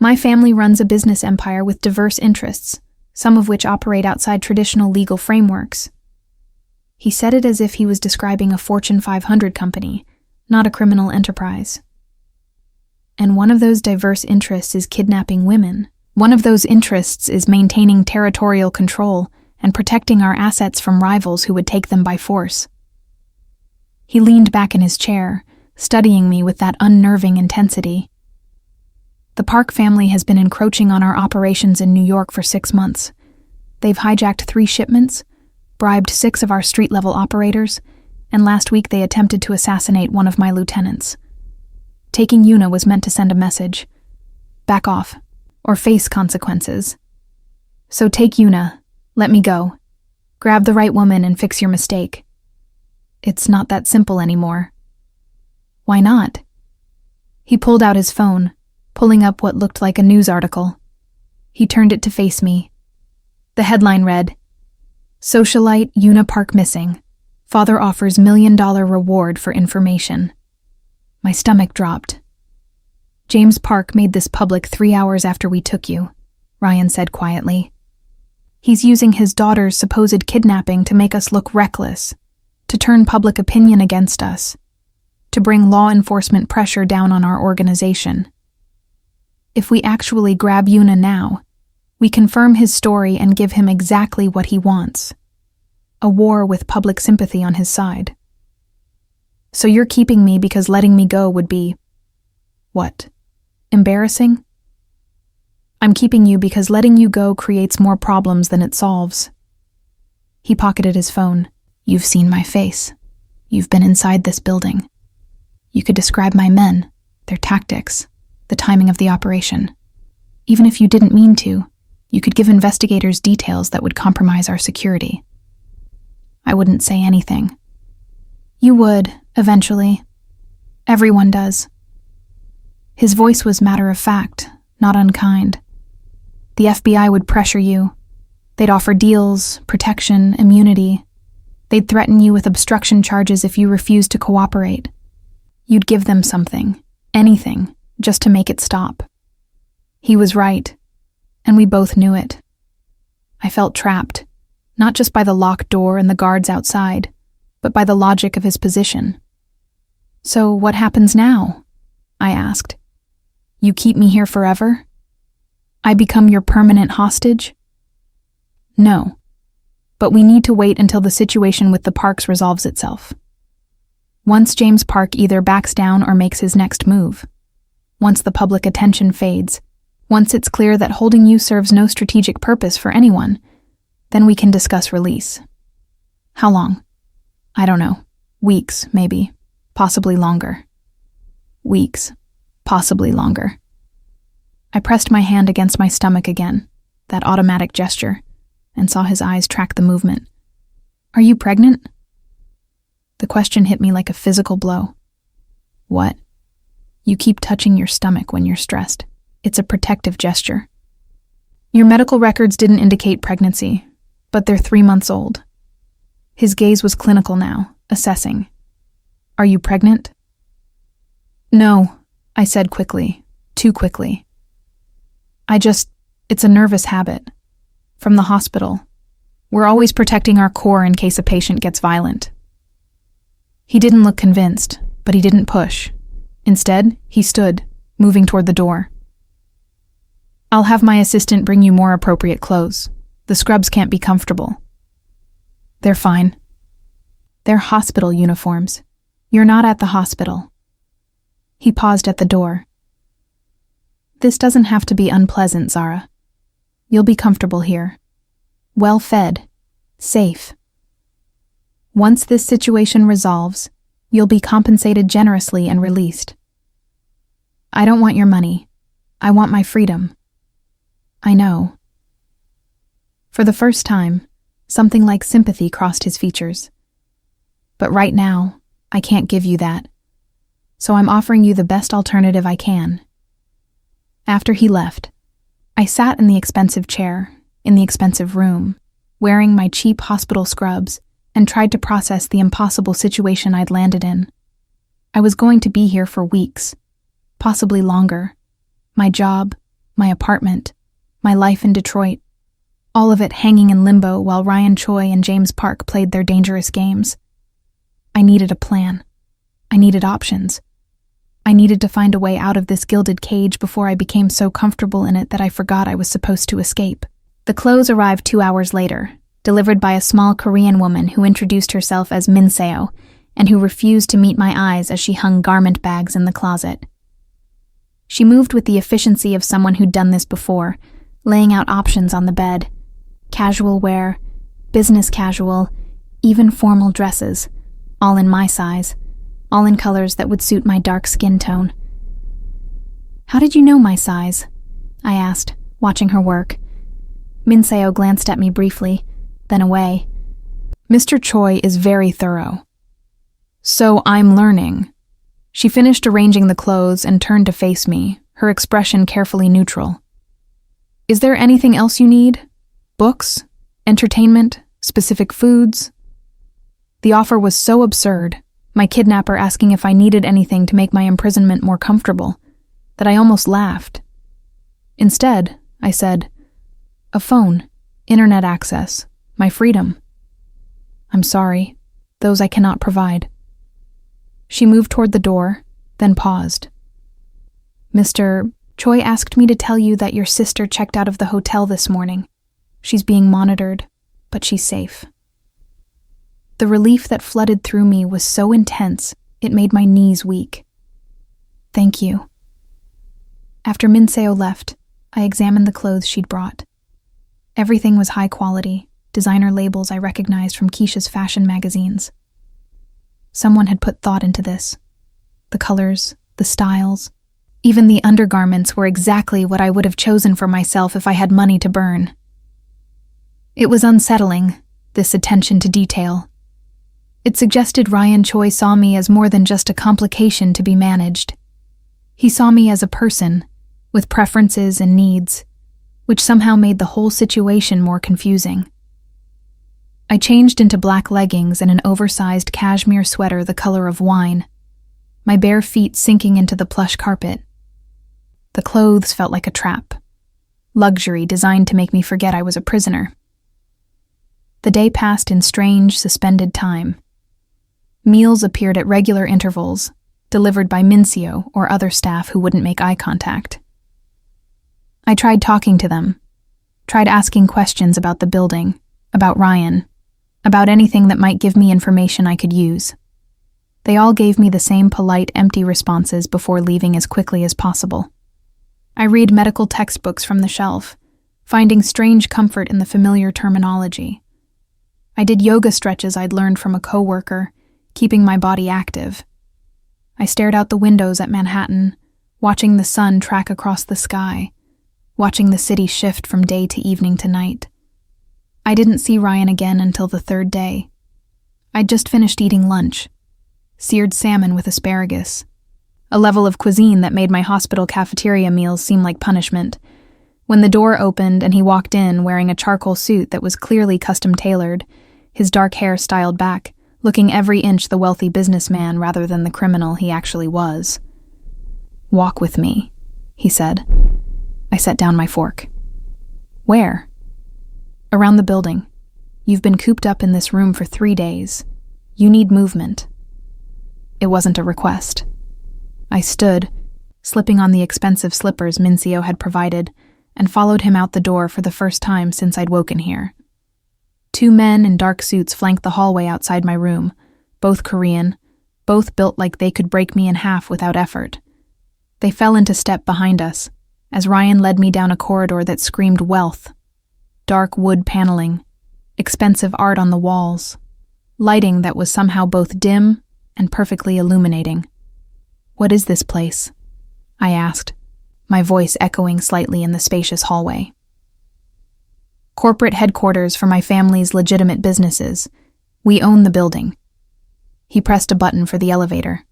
My family runs a business empire with diverse interests, some of which operate outside traditional legal frameworks. He said it as if he was describing a Fortune 500 company, not a criminal enterprise. And one of those diverse interests is kidnapping women. One of those interests is maintaining territorial control and protecting our assets from rivals who would take them by force. He leaned back in his chair, studying me with that unnerving intensity. The Park family has been encroaching on our operations in New York for 6 months. They've hijacked 3 shipments, bribed 6 of our street-level operators, and last week they attempted to assassinate one of my lieutenants. Taking Una was meant to send a message. Back off, or face consequences. So take Una, let me go. Grab the right woman and fix your mistake. It's not that simple anymore. Why not? He pulled out his phone, pulling up what looked like a news article. He turned it to face me. The headline read, Socialite Una Park missing. Father offers $1 million reward for information. My stomach dropped. James Park made this public 3 hours after we took you, Ryan said quietly. He's using his daughter's supposed kidnapping to make us look reckless, to turn public opinion against us, to bring law enforcement pressure down on our organization. If we actually grab Una now, we confirm his story and give him exactly what he wants. A war with public sympathy on his side. So you're keeping me because letting me go would be... what? Embarrassing? I'm keeping you because letting you go creates more problems than it solves. He pocketed his phone. You've seen my face. You've been inside this building. You could describe my men, their tactics, the timing of the operation. Even if you didn't mean to, you could give investigators details that would compromise our security. I wouldn't say anything. You would, eventually. Everyone does. His voice was matter-of-fact, not unkind. The FBI would pressure you. They'd offer deals, protection, immunity. They'd threaten you with obstruction charges if you refused to cooperate. You'd give them something, Anything, just to make it stop. He was right, and we both knew it. I felt trapped, not just by the locked door and the guards outside, but by the logic of his position. "So what happens now?" I asked. "You keep me here forever? I become your permanent hostage?" "No, but we need to wait until the situation with the parks resolves itself. Once James Park either backs down or makes his next move, once the public attention fades, once it's clear that holding you serves no strategic purpose for anyone, then we can discuss release." "How long?" "I don't know. Weeks, maybe. Possibly longer." "Weeks. Possibly longer." I pressed my hand against my stomach again, that automatic gesture, and saw his eyes track the movement. "Are you pregnant?" The question hit me like a physical blow. "What?" "You keep touching your stomach when you're stressed. It's a protective gesture. Your medical records didn't indicate pregnancy, but they're 3 months old." His gaze was clinical now, assessing. "Are you pregnant?" "No," I said quickly, too quickly. It's a nervous habit. From the hospital. We're always protecting our core in case a patient gets violent." He didn't look convinced, but he didn't push. Instead, he stood, moving toward the door. "I'll have my assistant bring you more appropriate clothes. The scrubs can't be comfortable." "They're fine." "They're hospital uniforms. You're not at the hospital." He paused at the door. "This doesn't have to be unpleasant, Zara. You'll be comfortable here. Well fed. Safe. Once this situation resolves, you'll be compensated generously and released. I don't want your money. I want my freedom." "I know." For the first time, something like sympathy crossed his features. "But right now, I can't give you that. So I'm offering you the best alternative I can." After he left, I sat in the expensive chair, in the expensive room, wearing my cheap hospital scrubs, and tried to process the impossible situation I'd landed in. I was going to be here for weeks, possibly longer. My job, my apartment, my life in Detroit, all of it hanging in limbo while Ryan Choi and James Park played their dangerous games. I needed a plan. I needed options. I needed to find a way out of this gilded cage before I became so comfortable in it that I forgot I was supposed to escape. The clothes arrived 2 hours later, delivered by a small Korean woman who introduced herself as Min Seo and who refused to meet my eyes as she hung garment bags in the closet. She moved with the efficiency of someone who'd done this before, laying out options on the bed. Casual wear, business casual, even formal dresses, all in my size, all in colors that would suit my dark skin tone. "How did you know my size?" I asked, watching her work. Min Seo glanced at me briefly, then away. "Mr. Choi is very thorough. So I'm learning." She finished arranging the clothes and turned to face me, her expression carefully neutral. "Is there anything else you need? Books? Entertainment? Specific foods?" The offer was so absurd, my kidnapper asking if I needed anything to make my imprisonment more comfortable, that I almost laughed. Instead, I said, "A phone, internet access, my freedom." "I'm sorry, those I cannot provide." She moved toward the door, then paused. "Mr. Choi asked me to tell you that your sister checked out of the hotel this morning. She's being monitored, but she's safe." The relief that flooded through me was so intense, it made my knees weak. "Thank you." After Min Seo left, I examined the clothes she'd brought. Everything was high quality, designer labels I recognized from Keisha's fashion magazines. Someone had put thought into this. The colors, the styles, even the undergarments were exactly what I would have chosen for myself if I had money to burn. It was unsettling, this attention to detail. It suggested Ryan Choi saw me as more than just a complication to be managed. He saw me as a person, with preferences and needs, which somehow made the whole situation more confusing. I changed into black leggings and an oversized cashmere sweater the color of wine. my bare feet sinking into the plush carpet. The clothes felt like a trap, luxury designed to make me forget I was a prisoner. The day passed in strange, suspended time. Meals appeared at regular intervals, delivered by Mincio or other staff who wouldn't make eye contact. I tried talking to them, tried asking questions about the building, about Ryan, about anything that might give me information I could use. They all gave me the same polite, empty responses before leaving as quickly as possible. I read medical textbooks from the shelf, finding strange comfort in the familiar terminology. I did yoga stretches I'd learned from a coworker, keeping my body active. I stared out the windows at Manhattan, watching the sun track across the sky, watching the city shift from day to evening to night. I didn't see Ryan again until the third day. I'd just finished eating lunch, seared salmon with asparagus, a level of cuisine that made my hospital cafeteria meals seem like punishment, when the door opened and he walked in wearing a charcoal suit that was clearly custom-tailored, his dark hair styled back, looking every inch the wealthy businessman rather than the criminal he actually was. "Walk with me," he said. I set down my fork. "Where?" "Around the building. You've been cooped up in this room for 3 days. You need movement." It wasn't a request. I stood, slipping on the expensive slippers Mincio had provided, and followed him out the door for the first time since I'd woken here. 2 men in dark suits flanked the hallway outside my room, both Korean, both built like they could break me in half without effort. They fell into step behind us, as Ryan led me down a corridor that screamed wealth. Dark wood paneling, expensive art on the walls, lighting that was somehow both dim and perfectly illuminating. "What is this place?" I asked, my voice echoing slightly in the spacious hallway. "Corporate headquarters for my family's legitimate businesses. We own the building." He pressed a button for the elevator.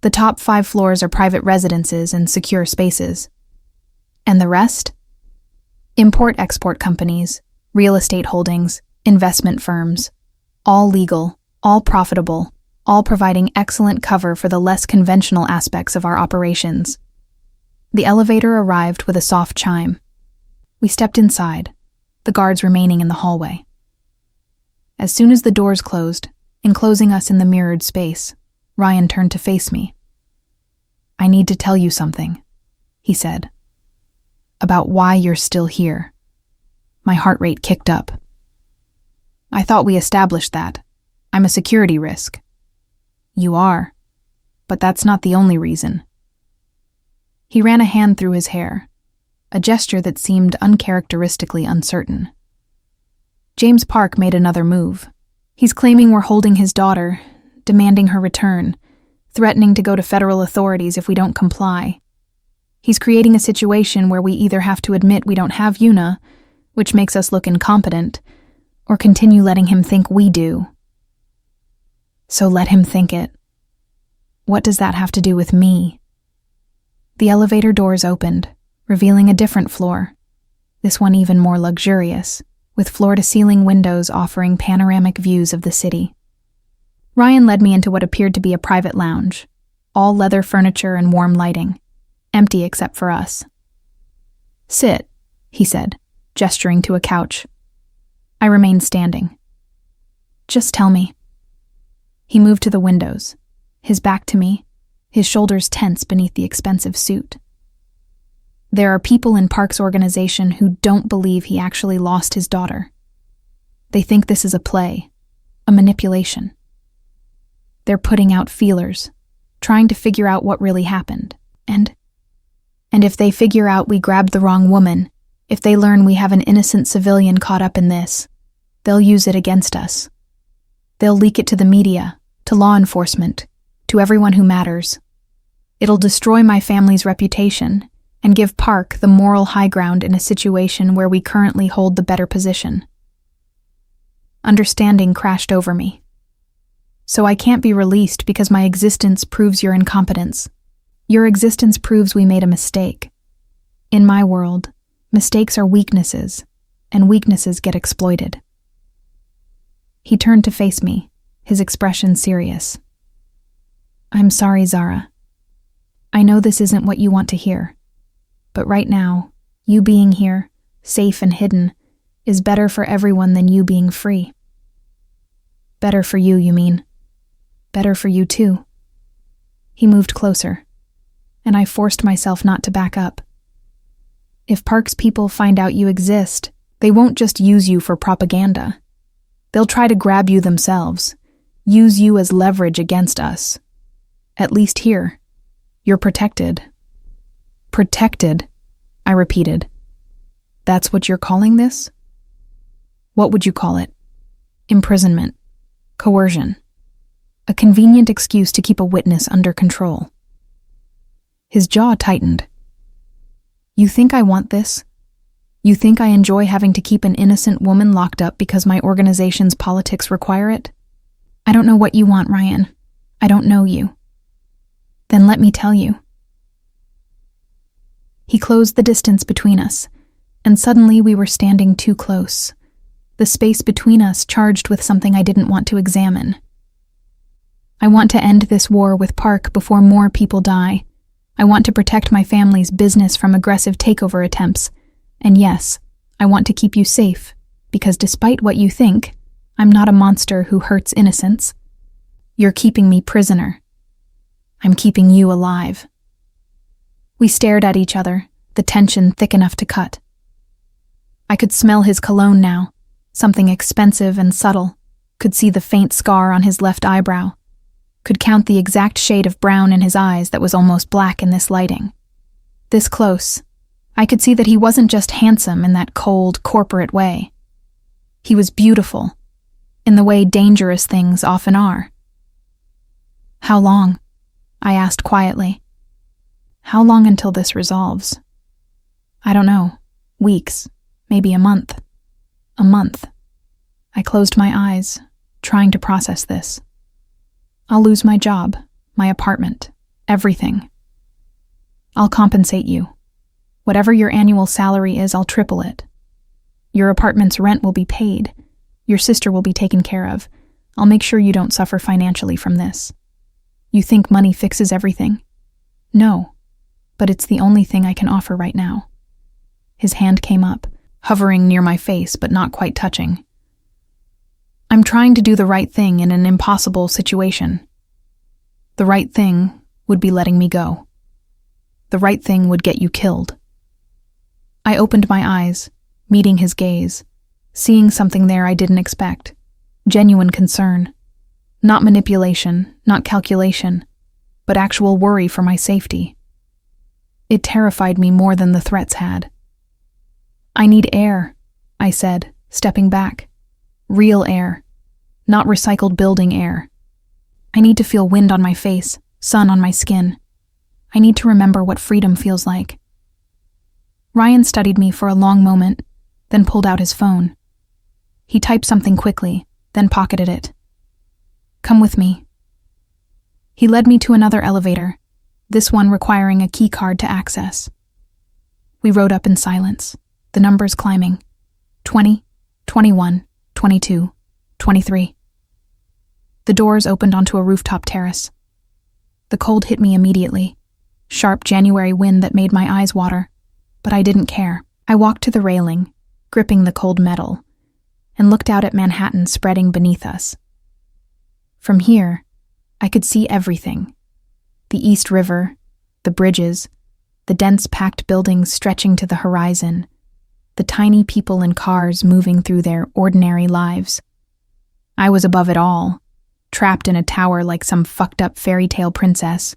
"The top 5 floors are private residences and secure spaces. And the rest? Import-export companies, real estate holdings, investment firms. All legal, all profitable, all providing excellent cover for the less conventional aspects of our operations." The elevator arrived with a soft chime. We stepped inside, the guards remaining in the hallway. As soon as the doors closed, enclosing us in the mirrored space, Ryan turned to face me. "I need to tell you something," he said. "About why you're still here." My heart rate kicked up. "I thought we established that. I'm a security risk." "You are, but that's not the only reason." He ran a hand through his hair, a gesture that seemed uncharacteristically uncertain. James Park made another move. He's claiming we're holding his daughter, demanding her return, threatening to go to federal authorities if we don't comply. He's creating a situation where we either have to admit we don't have Yuna, which makes us look incompetent, or continue letting him think we do. So let him think it. What does that have to do with me? The elevator doors opened, revealing a different floor, this one even more luxurious, with floor-to-ceiling windows offering panoramic views of the city. Ryan led me into what appeared to be a private lounge, all leather furniture and warm lighting, empty except for us. "Sit," he said, gesturing to a couch. I remained standing. "Just tell me." He moved to the windows, his back to me, his shoulders tense beneath the expensive suit. "There are people in Park's organization who don't believe he actually lost his daughter. They think this is a play, a manipulation. They're putting out feelers, trying to figure out what really happened. And if they figure out we grabbed the wrong woman, if they learn we have an innocent civilian caught up in this, they'll use it against us. They'll leak it to the media, to law enforcement, to everyone who matters. It'll destroy my family's reputation and give Park the moral high ground in a situation where we currently hold the better position." Understanding crashed over me. "So I can't be released because my existence proves your incompetence. Your existence proves we made a mistake. In my world, mistakes are weaknesses, and weaknesses get exploited." He turned to face me, his expression serious. I'm sorry, Zara. I know this isn't what you want to hear, but right now, you being here, safe and hidden, is better for everyone than you being free. Better for you, you mean? Better for you too. He moved closer, and I forced myself not to back up. If Park's people find out you exist, they won't just use you for propaganda. They'll try to grab you themselves, use you as leverage against us. At least here, you're protected. Protected, I repeated. That's what you're calling this? What would you call it? Imprisonment. Coercion. A convenient excuse to keep a witness under control. His jaw tightened. You think I want this? You think I enjoy having to keep an innocent woman locked up because my organization's politics require it? I don't know what you want, Ryan. I don't know you. Then let me tell you. He closed the distance between us, and suddenly we were standing too close, the space between us charged with something I didn't want to examine. I want to end this war with Park before more people die. I want to protect my family's business from aggressive takeover attempts. And yes, I want to keep you safe, because despite what you think, I'm not a monster who hurts innocents. You're keeping me prisoner. I'm keeping you alive. We stared at each other, the tension thick enough to cut. I could smell his cologne now, something expensive and subtle, could see the faint scar on his left eyebrow, could count the exact shade of brown in his eyes that was almost black in this lighting. This close, I could see that he wasn't just handsome in that cold, corporate way. He was beautiful, in the way dangerous things often are. How long? I asked quietly. How long until this resolves? I don't know. Weeks, maybe a month. A month. I closed my eyes, trying to process this. I'll lose my job, my apartment, everything. I'll compensate you. Whatever your annual salary is, I'll triple it. Your apartment's rent will be paid. Your sister will be taken care of. I'll make sure you don't suffer financially from this. You think money fixes everything? No, but it's the only thing I can offer right now. His hand came up, hovering near my face but not quite touching. I'm trying to do the right thing in an impossible situation. The right thing would be letting me go. The right thing would get you killed. I opened my eyes, meeting his gaze, seeing something there I didn't expect. Genuine concern. Not manipulation, not calculation, but actual worry for my safety. It terrified me more than the threats had. I need air, I said, stepping back. Real air, not recycled building air. I need to feel wind on my face, sun on my skin. I need to remember what freedom feels like. Ryan studied me for a long moment, then pulled out his phone. He typed something quickly, then pocketed it. Come with me. He led me to another elevator, this one requiring a key card to access. We rode up in silence, the numbers climbing. 20, 21, 22, 23. The doors opened onto a rooftop terrace. The cold hit me immediately, sharp January wind that made my eyes water, but I didn't care. I walked to the railing, gripping the cold metal, and looked out at Manhattan spreading beneath us. From here, I could see everything. The East River, the bridges, the dense packed buildings stretching to the horizon, the tiny people in cars moving through their ordinary lives. I was above it all, trapped in a tower like some fucked up fairy tale princess.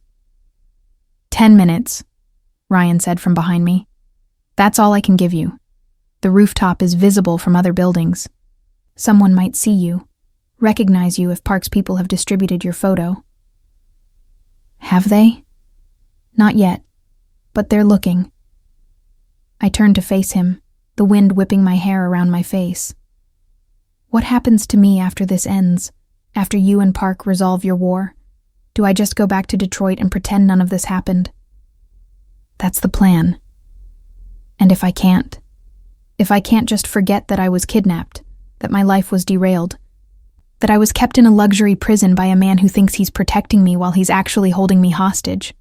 10 minutes, Ryan said from behind me. That's all I can give you. The rooftop is visible from other buildings. Someone might see you, recognize you if Park's people have distributed your photo. Have they? Not yet, but they're looking. I turned to face him, the wind whipping my hair around my face. What happens to me after this ends, after you and Park resolve your war? Do I just go back to Detroit and pretend none of this happened? That's the plan. And if I can't just forget that I was kidnapped, that my life was derailed, that I was kept in a luxury prison by a man who thinks he's protecting me while he's actually holding me hostage.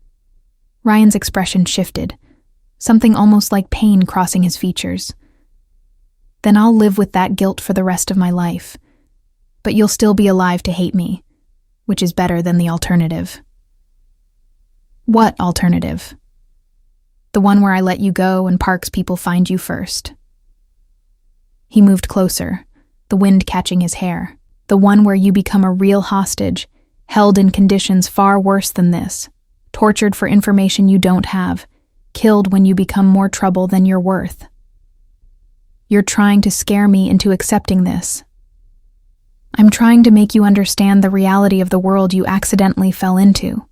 Ryan's expression shifted, something almost like pain crossing his features. Then I'll live with that guilt for the rest of my life, but you'll still be alive to hate me, which is better than the alternative. What alternative? The one where I let you go and Park's people find you first. He moved closer, the wind catching his hair. The one where you become a real hostage, held in conditions far worse than this, tortured for information you don't have, killed when you become more trouble than you're worth. You're trying to scare me into accepting this. I'm trying to make you understand the reality of the world you accidentally fell into.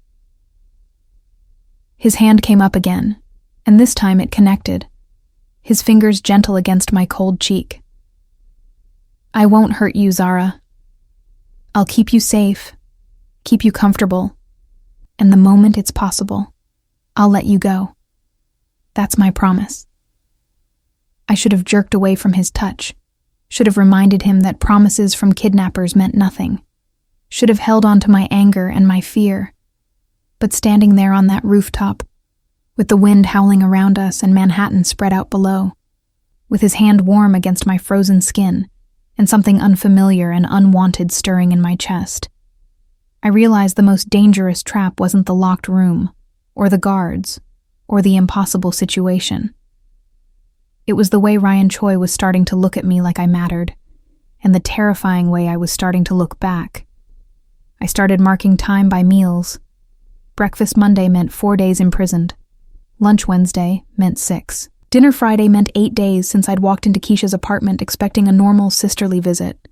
His hand came up again, and this time it connected, his fingers gentle against my cold cheek. I won't hurt you, Zara. I'll keep you safe, keep you comfortable, and the moment it's possible, I'll let you go. That's my promise. I should have jerked away from his touch, should have reminded him that promises from kidnappers meant nothing, should have held on to my anger and my fear. But standing there on that rooftop, with the wind howling around us and Manhattan spread out below, with his hand warm against my frozen skin, and something unfamiliar and unwanted stirring in my chest, I realized the most dangerous trap wasn't the locked room, or the guards, or the impossible situation. It was the way Ryan Choi was starting to look at me like I mattered, and the terrifying way I was starting to look back. I started marking time by meals. Breakfast Monday meant 4 days imprisoned. Lunch Wednesday meant 6. Dinner Friday meant 8 days since I'd walked into Keisha's apartment expecting a normal sisterly visit,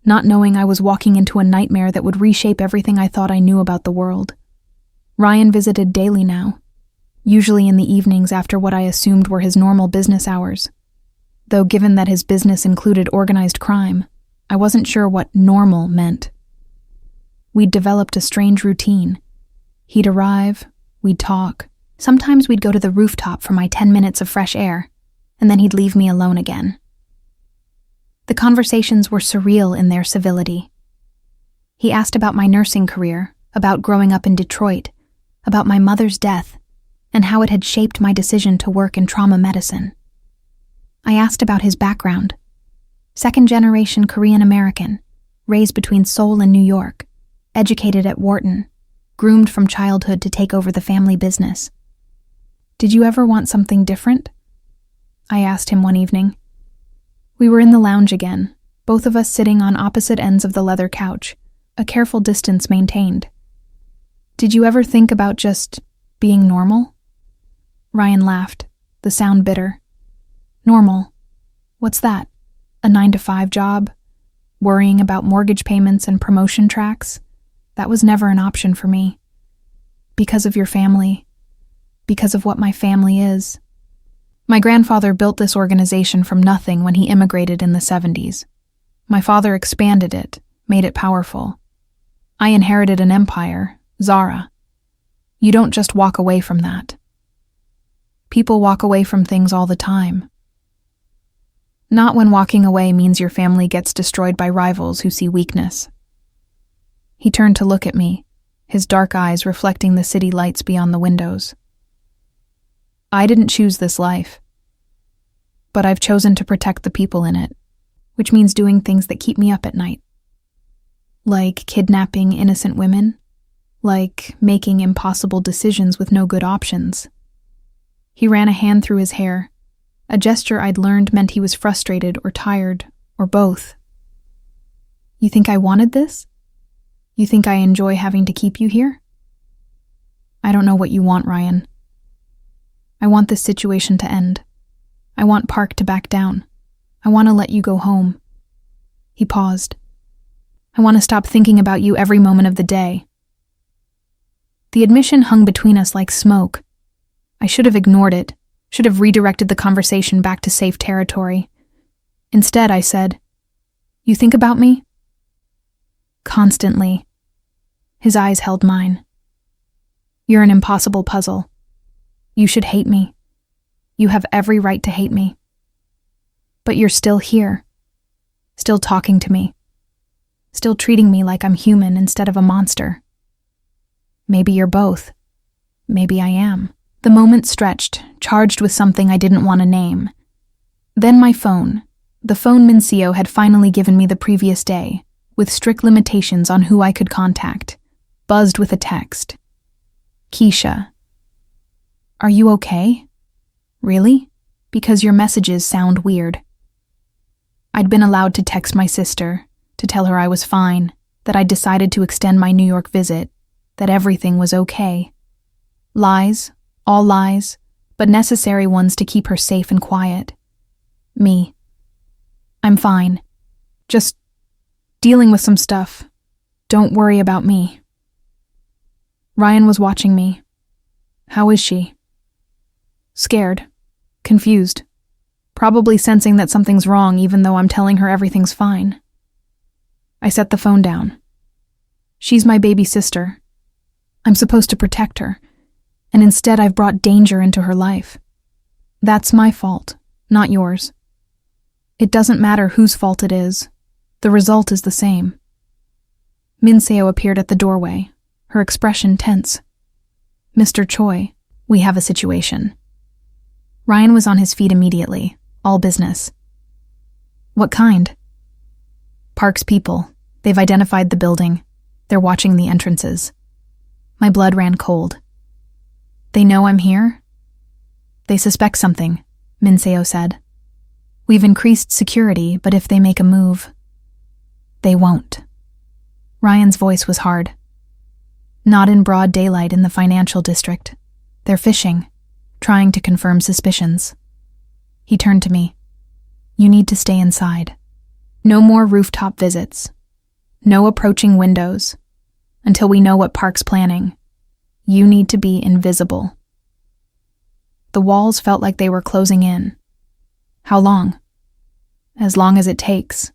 not knowing I was walking into a nightmare that would reshape everything I thought I knew about the world. Ryan visited daily now, usually in the evenings after what I assumed were his normal business hours. Though given that his business included organized crime, I wasn't sure what normal meant. We'd developed a strange routine. He'd arrive, we'd talk. Sometimes we'd go to the rooftop for my 10 minutes of fresh air, and then he'd leave me alone again. The conversations were surreal in their civility. He asked about my nursing career, about growing up in Detroit, about my mother's death, and how it had shaped my decision to work in trauma medicine. I asked about his background. Second-generation Korean-American, raised between Seoul and New York, educated at Wharton, groomed from childhood to take over the family business. Did you ever want something different? I asked him one evening. We were in the lounge again, both of us sitting on opposite ends of the leather couch, a careful distance maintained. Did you ever think about just being normal? Ryan laughed, the sound bitter. Normal? What's that? A 9-to-5 job? Worrying about mortgage payments and promotion tracks? That was never an option for me. Because of your family. Because of what my family is. My grandfather built this organization from nothing when he immigrated in the 70s. My father expanded it, made it powerful. I inherited an empire, Zara. You don't just walk away from that. People walk away from things all the time. Not when walking away means your family gets destroyed by rivals who see weakness. He turned to look at me, his dark eyes reflecting the city lights beyond the windows. I didn't choose this life, but I've chosen to protect the people in it, which means doing things that keep me up at night. Like kidnapping innocent women, like making impossible decisions with no good options. He ran a hand through his hair, a gesture I'd learned meant he was frustrated or tired, or both. You think I wanted this? You think I enjoy having to keep you here? I don't know what you want, Ryan. I want this situation to end. I want Park to back down. I want to let you go home. He paused. I want to stop thinking about you every moment of the day. The admission hung between us like smoke. I should have ignored it, should have redirected the conversation back to safe territory. Instead, I said, You think about me? Constantly. His eyes held mine. You're an impossible puzzle. You should hate me. You have every right to hate me. But you're still here, still talking to me, still treating me like I'm human instead of a monster. Maybe you're both. Maybe I am. The moment stretched, charged with something I didn't want to name. Then my phone, the phone Mincio had finally given me the previous day, with strict limitations on who I could contact, buzzed with a text. Keisha. Are you okay? Really? Because your messages sound weird. I'd been allowed to text my sister, to tell her I was fine, that I'd decided to extend my New York visit, that everything was okay. Lies, all lies, but necessary ones to keep her safe and quiet. Me. I'm fine. Just dealing with some stuff. Don't worry about me. Ryan was watching me. How is she? Scared. Confused. Probably sensing that something's wrong even though I'm telling her everything's fine. I set the phone down. She's my baby sister. I'm supposed to protect her, and instead I've brought danger into her life. That's my fault, not yours. It doesn't matter whose fault it is. The result is the same. Minseo appeared at the doorway, her expression tense. Mr. Choi, we have a situation. Ryan was on his feet immediately, all business. What kind? Park's people. They've identified the building. They're watching the entrances. My blood ran cold. They know I'm here? They suspect something, Minseo said. We've increased security, but if they make a move, they won't. Ryan's voice was hard. Not in broad daylight in the financial district. They're fishing, trying to confirm suspicions. He turned to me. You need to stay inside. No more rooftop visits. No approaching windows. Until we know what Park's planning. You need to be invisible. The walls felt like they were closing in. How long? As long as it takes.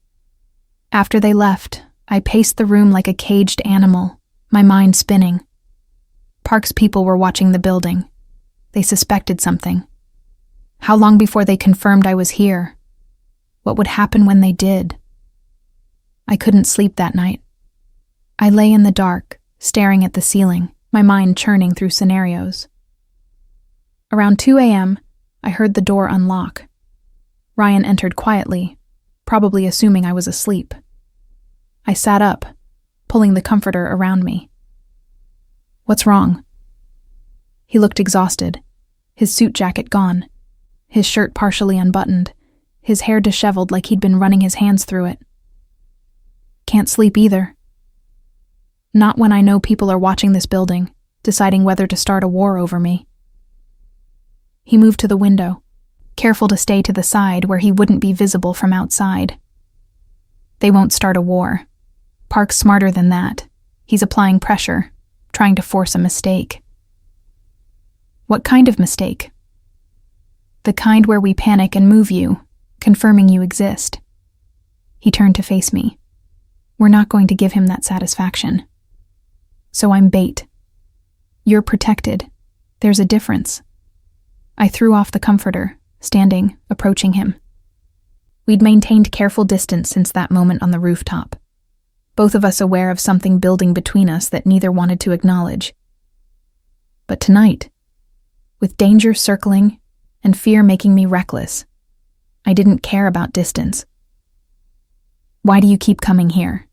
After they left, I paced the room like a caged animal, my mind spinning. Park's people were watching the building. They suspected something. How long before they confirmed I was here? What would happen when they did? I couldn't sleep that night. I lay in the dark, staring at the ceiling, my mind churning through scenarios. Around 2 a.m., I heard the door unlock. Ryan entered quietly, probably assuming I was asleep. I sat up, pulling the comforter around me. What's wrong? He looked exhausted, his suit jacket gone, his shirt partially unbuttoned, his hair disheveled like he'd been running his hands through it. Can't sleep either. Not when I know people are watching this building, deciding whether to start a war over me. He moved to the window, careful to stay to the side where he wouldn't be visible from outside. They won't start a war. Park's smarter than that. He's applying pressure, trying to force a mistake. What kind of mistake? The kind where we panic and move you, confirming you exist. He turned to face me. We're not going to give him that satisfaction. So I'm bait. You're protected. There's a difference. I threw off the comforter, standing, approaching him. We'd maintained careful distance since that moment on the rooftop, both of us aware of something building between us that neither wanted to acknowledge. But tonight, with danger circling and fear making me reckless, I didn't care about distance. Why do you keep coming here?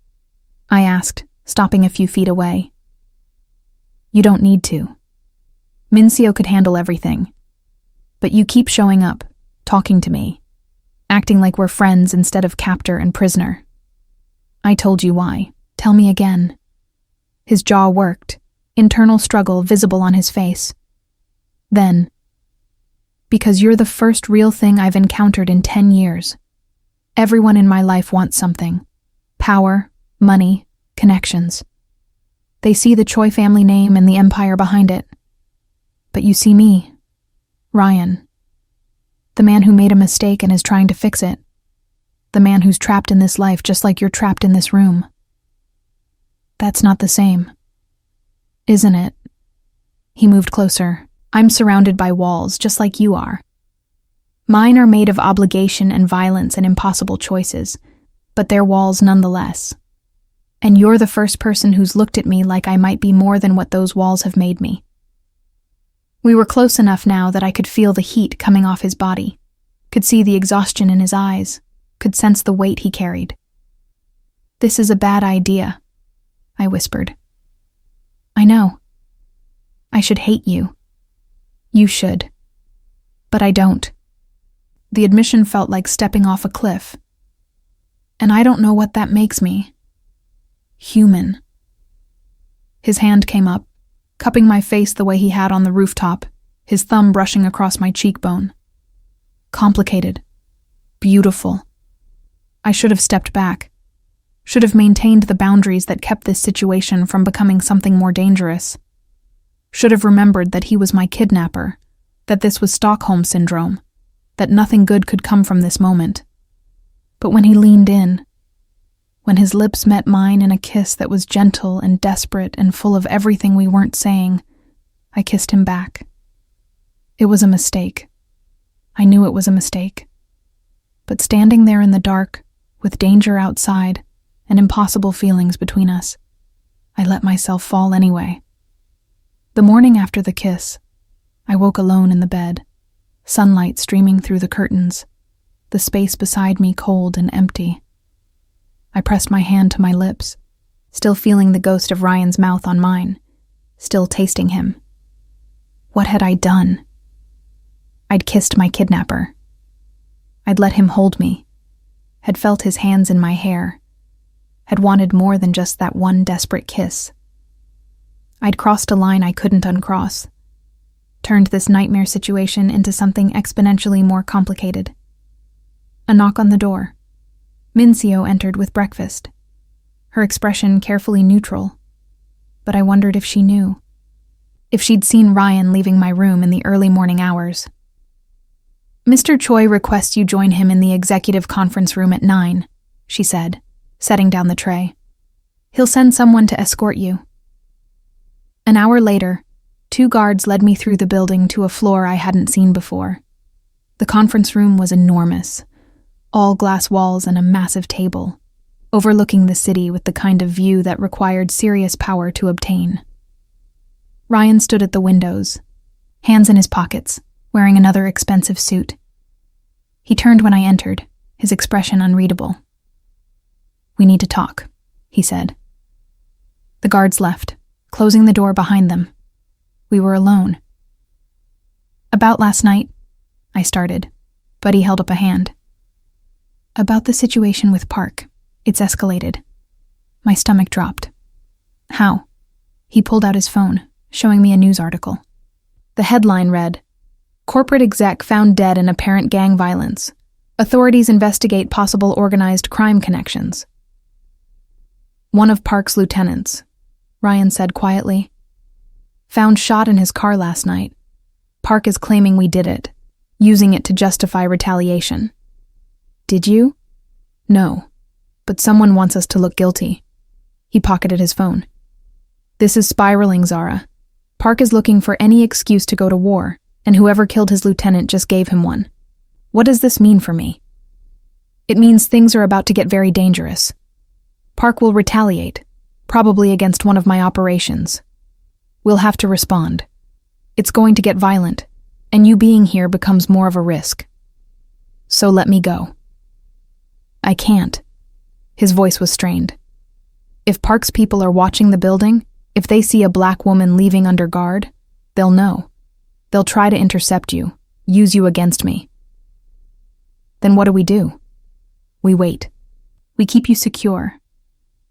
I asked, stopping a few feet away. You don't need to. Mincio could handle everything. But you keep showing up, talking to me, acting like we're friends instead of captor and prisoner. I told you why. Tell me again. His jaw worked, internal struggle visible on his face. Then, because you're the first real thing I've encountered in 10 years. Everyone in my life wants something. Power, money, connections. They see the Choi family name and the empire behind it. But you see me, Ryan. The man who made a mistake and is trying to fix it. The man who's trapped in this life just like you're trapped in this room. That's not the same. Isn't it? He moved closer. I'm surrounded by walls just like you are. Mine are made of obligation and violence and impossible choices, but they're walls nonetheless. And you're the first person who's looked at me like I might be more than what those walls have made me. We were close enough now that I could feel the heat coming off his body, could see the exhaustion in his eyes, could sense the weight he carried. "This is a bad idea," I whispered. "I know. I should hate you. You should. But I don't." The admission felt like stepping off a cliff. And I don't know what that makes me. Human. His hand came up, cupping my face the way he had on the rooftop, his thumb brushing across my cheekbone. Complicated. Beautiful. I should have stepped back. Should have maintained the boundaries that kept this situation from becoming something more dangerous. Should have remembered that he was my kidnapper, that this was Stockholm Syndrome, that nothing good could come from this moment. But when he leaned in, when his lips met mine in a kiss that was gentle and desperate and full of everything we weren't saying, I kissed him back. It was a mistake. I knew it was a mistake. But standing there in the dark, with danger outside and impossible feelings between us, I let myself fall anyway. The morning after the kiss, I woke alone in the bed, sunlight streaming through the curtains, the space beside me cold and empty. I pressed my hand to my lips, still feeling the ghost of Ryan's mouth on mine, still tasting him. What had I done? I'd kissed my kidnapper. I'd let him hold me, had felt his hands in my hair, had wanted more than just that one desperate kiss. I'd crossed a line I couldn't uncross, turned this nightmare situation into something exponentially more complicated. A knock on the door. Mincio entered with breakfast, her expression carefully neutral, but I wondered if she knew, if she'd seen Ryan leaving my room in the early morning hours. "Mr. Choi requests you join him in the executive conference room at 9, she said, setting down the tray. "He'll send someone to escort you." An hour later, 2 guards led me through the building to a floor I hadn't seen before. The conference room was enormous, all glass walls and a massive table, overlooking the city with the kind of view that required serious power to obtain. Ryan stood at the windows, hands in his pockets, wearing another expensive suit. He turned when I entered, his expression unreadable. "We need to talk," he said. The guards left, closing the door behind them. We were alone. "About last night," I started, but he held up a hand. "About the situation with Park. It's escalated." My stomach dropped. "How?" He pulled out his phone, showing me a news article. The headline read, "Corporate exec found dead in apparent gang violence. Authorities investigate possible organized crime connections." "One of Park's lieutenants," Ryan said quietly. "Found shot in his car last night. Park is claiming we did it, using it to justify retaliation." "Did you?" "No, but someone wants us to look guilty." He pocketed his phone. "This is spiraling, Zara. Park is looking for any excuse to go to war, and whoever killed his lieutenant just gave him one. What does this mean for me?" "It means things are about to get very dangerous. Park will retaliate, probably against one of my operations. We'll have to respond. It's going to get violent, and you being here becomes more of a risk. So let me go." "I can't." His voice was strained. "If Park's people are watching the building, if they see a black woman leaving under guard, they'll know. They'll try to intercept you, use you against me." "Then what do we do?" "We wait. We keep you secure,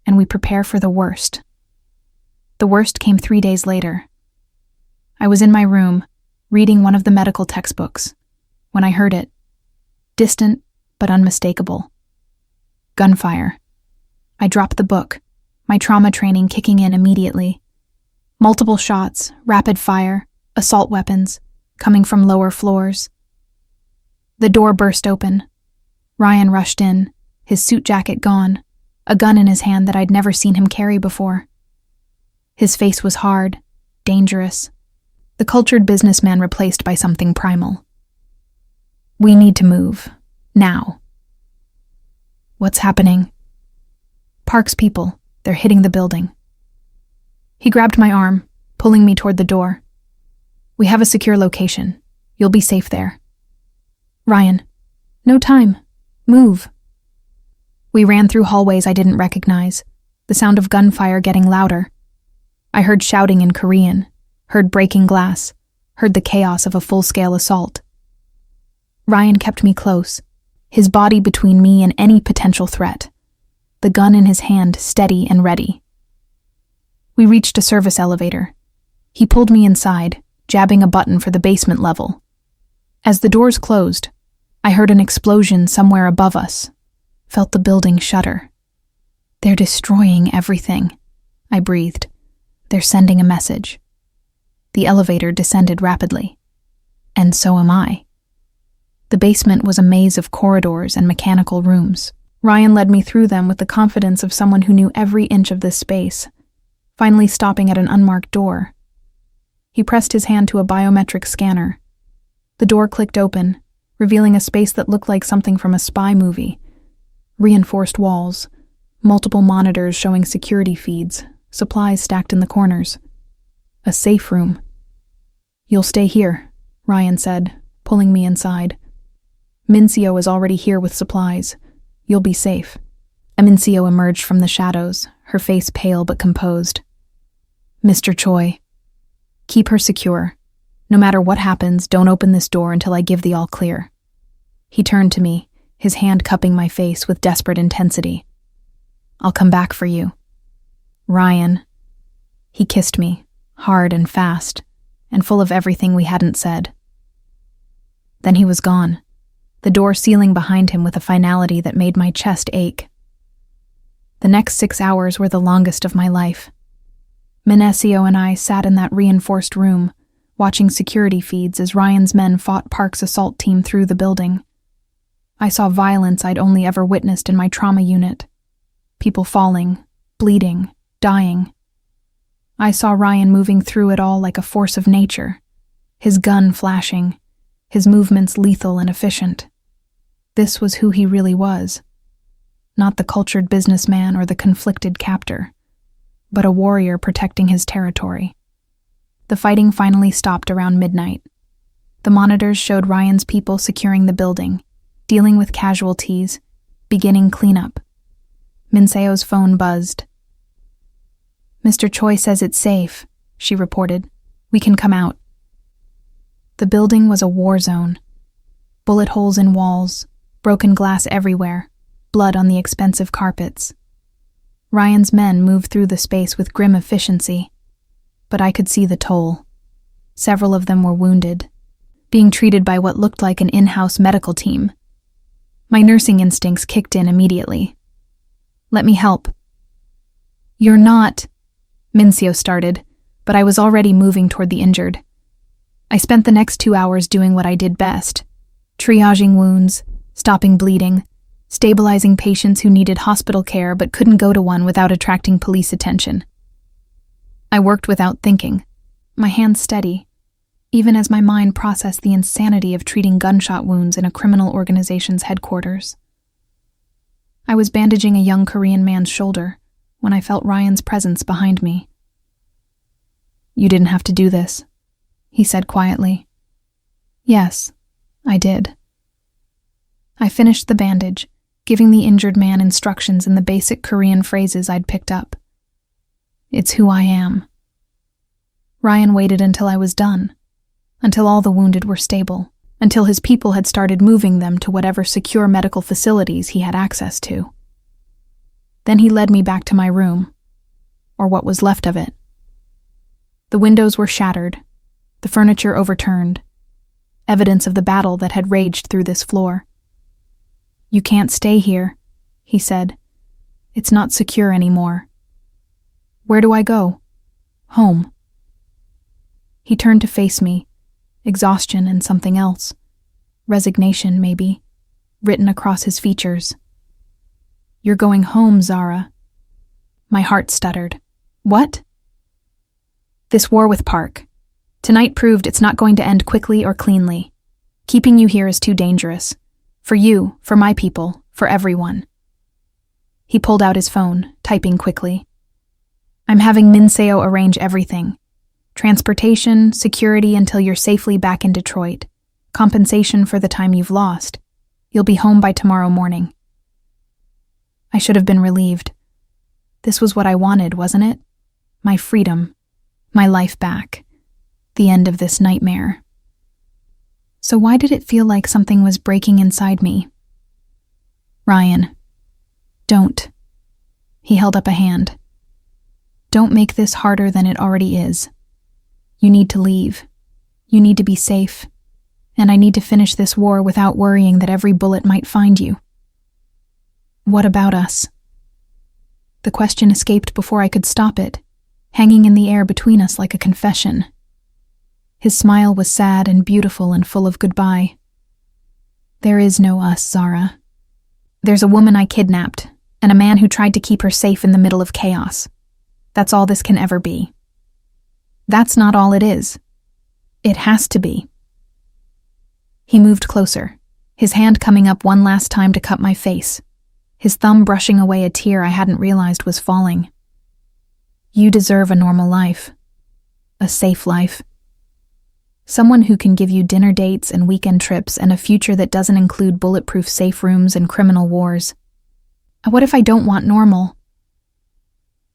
and we prepare for the worst." The worst came 3 days later. I was in my room, reading one of the medical textbooks, when I heard it. Distant, but unmistakable. Gunfire. I dropped the book, my trauma training kicking in immediately. Multiple shots, rapid fire, assault weapons, coming from lower floors. The door burst open. Ryan rushed in, his suit jacket gone, a gun in his hand that I'd never seen him carry before. His face was hard, dangerous, the cultured businessman replaced by something primal. "We need to move. Now." "What's happening?" "Park's people. They're hitting the building." He grabbed my arm, pulling me toward the door. "We have a secure location. You'll be safe there." "Ryan, no time. Move." We ran through hallways I didn't recognize, the sound of gunfire getting louder. I heard shouting in Korean, heard breaking glass, heard the chaos of a full-scale assault. Ryan kept me close, his body between me and any potential threat, the gun in his hand steady and ready. We reached a service elevator. He pulled me inside, jabbing a button for the basement level. As the doors closed, I heard an explosion somewhere above us, felt the building shudder. "They're destroying everything," I breathed. "They're sending a message." The elevator descended rapidly. And so am I. The basement was a maze of corridors and mechanical rooms. Ryan led me through them with the confidence of someone who knew every inch of this space, finally stopping at an unmarked door. He pressed his hand to a biometric scanner. The door clicked open, revealing a space that looked like something from a spy movie. Reinforced walls, multiple monitors showing security feeds, supplies stacked in the corners. A safe room. "You'll stay here," Ryan said, pulling me inside. "Mincio is already here with supplies. You'll be safe." Mincio emerged from the shadows, her face pale but composed. "Mr. Choi, keep her secure. No matter what happens, don't open this door until I give the all clear." He turned to me, his hand cupping my face with desperate intensity. "I'll come back for you. Ryan." He kissed me, hard and fast, and full of everything we hadn't said. Then he was gone, the door sealing behind him with a finality that made my chest ache. The next 6 hours were the longest of my life. Mincio and I sat in that reinforced room, watching security feeds as Ryan's men fought Park's assault team through the building. I saw violence I'd only ever witnessed in my trauma unit. People falling, bleeding, dying. I saw Ryan moving through it all like a force of nature, his gun flashing, his movements lethal and efficient. This was who he really was. Not the cultured businessman or the conflicted captor, but a warrior protecting his territory. The fighting finally stopped around midnight. The monitors showed Ryan's people securing the building, dealing with casualties, beginning cleanup. Mincio's phone buzzed. "Mr. Choi says it's safe," she reported. "We can come out." The building was a war zone. Bullet holes in walls, broken glass everywhere, blood on the expensive carpets. Ryan's men moved through the space with grim efficiency, but I could see the toll. Several of them were wounded, being treated by what looked like an in-house medical team. My nursing instincts kicked in immediately. "Let me help." "You're not," Mincio started, but I was already moving toward the injured. I spent the next 2 hours doing what I did best, triaging wounds, stopping bleeding, stabilizing patients who needed hospital care but couldn't go to one without attracting police attention. I worked without thinking, my hands steady, even as my mind processed the insanity of treating gunshot wounds in a criminal organization's headquarters. I was bandaging a young Korean man's shoulder when I felt Ryan's presence behind me. "You didn't have to do this," he said quietly. "Yes, I did." I finished the bandage, giving the injured man instructions in the basic Korean phrases I'd picked up. "It's who I am." Ryan waited until I was done, until all the wounded were stable, until his people had started moving them to whatever secure medical facilities he had access to. Then he led me back to my room, or what was left of it. The windows were shattered, the furniture overturned, evidence of the battle that had raged through this floor. "You can't stay here," he said. "It's not secure anymore." "Where do I go?" "Home." He turned to face me, exhaustion and something else. Resignation, maybe, written across his features. "You're going home, Zara." My heart stuttered. "What?" "This war with Park. Tonight proved it's not going to end quickly or cleanly. Keeping you here is too dangerous. For you, for my people, for everyone." He pulled out his phone, typing quickly. I'm having Minseo arrange everything. Transportation, security until you're safely back in Detroit. Compensation for the time you've lost. You'll be home by tomorrow morning. I should have been relieved. This was what I wanted, wasn't it? My freedom. My life back. The end of this nightmare. So why did it feel like something was breaking inside me? Ryan. Don't. He held up a hand. Don't make this harder than it already is. You need to leave. You need to be safe. And I need to finish this war without worrying that every bullet might find you. What about us? The question escaped before I could stop it, hanging in the air between us like a confession. His smile was sad and beautiful and full of goodbye. There is no us, Zara. There's a woman I kidnapped, and a man who tried to keep her safe in the middle of chaos. That's all this can ever be. That's not all it is. It has to be. He moved closer, his hand coming up one last time to cup my face, his thumb brushing away a tear I hadn't realized was falling. You deserve a normal life. A safe life. Someone who can give you dinner dates and weekend trips and a future that doesn't include bulletproof safe rooms and criminal wars. What if I don't want normal?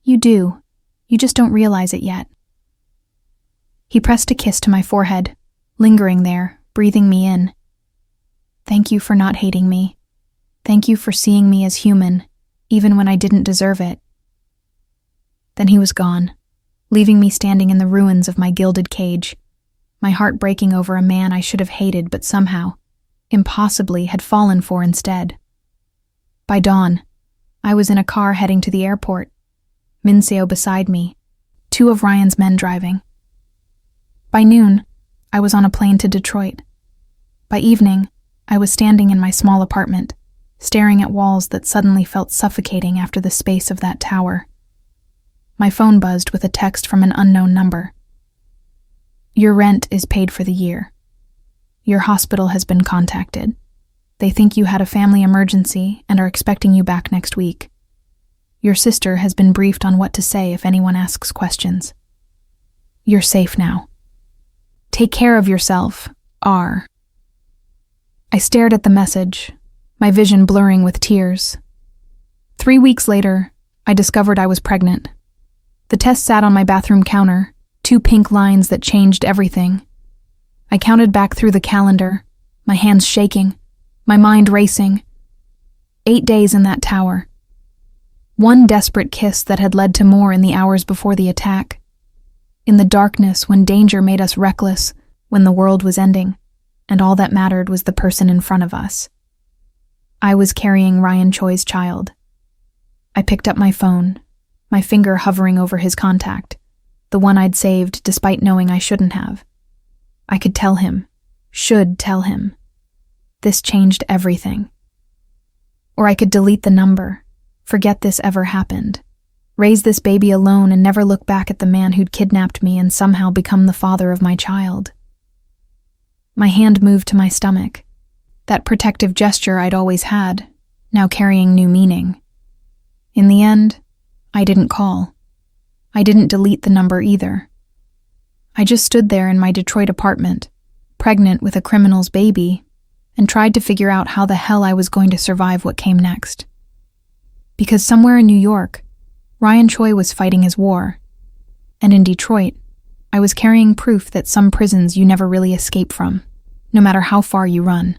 You do. You just don't realize it yet. He pressed a kiss to my forehead, lingering there, breathing me in. Thank you for not hating me. Thank you for seeing me as human, even when I didn't deserve it. Then he was gone, leaving me standing in the ruins of my gilded cage, my heart breaking over a man I should have hated but somehow, impossibly, had fallen for instead. By dawn, I was in a car heading to the airport, Minseo beside me, 2 of Ryan's men driving. By noon, I was on a plane to Detroit. By evening, I was standing in my small apartment, staring at walls that suddenly felt suffocating after the space of that tower. My phone buzzed with a text from an unknown number. Your rent is paid for the year. Your hospital has been contacted. They think you had a family emergency and are expecting you back next week. Your sister has been briefed on what to say if anyone asks questions. You're safe now. Take care of yourself, R. I stared at the message, my vision blurring with tears. 3 weeks later, I discovered I was pregnant. The test sat on my bathroom counter, 2 pink lines that changed everything. I counted back through the calendar, my hands shaking, my mind racing. 8 days in that tower. 1 desperate kiss that had led to more in the hours before the attack. In the darkness when danger made us reckless, when the world was ending, and all that mattered was the person in front of us. I was carrying Ryan Choi's child. I picked up my phone, my finger hovering over his contact, the one I'd saved despite knowing I shouldn't have. I could tell him, should tell him. This changed everything. Or I could delete the number, forget this ever happened. Raise this baby alone and never look back at the man who'd kidnapped me and somehow become the father of my child. My hand moved to my stomach, that protective gesture I'd always had, now carrying new meaning. In the end, I didn't call. I didn't delete the number either. I just stood there in my Detroit apartment, pregnant with a criminal's baby, and tried to figure out how the hell I was going to survive what came next. Because somewhere in New York, Ryan Choi was fighting his war, and in Detroit, I was carrying proof that some prisons you never really escape from, no matter how far you run.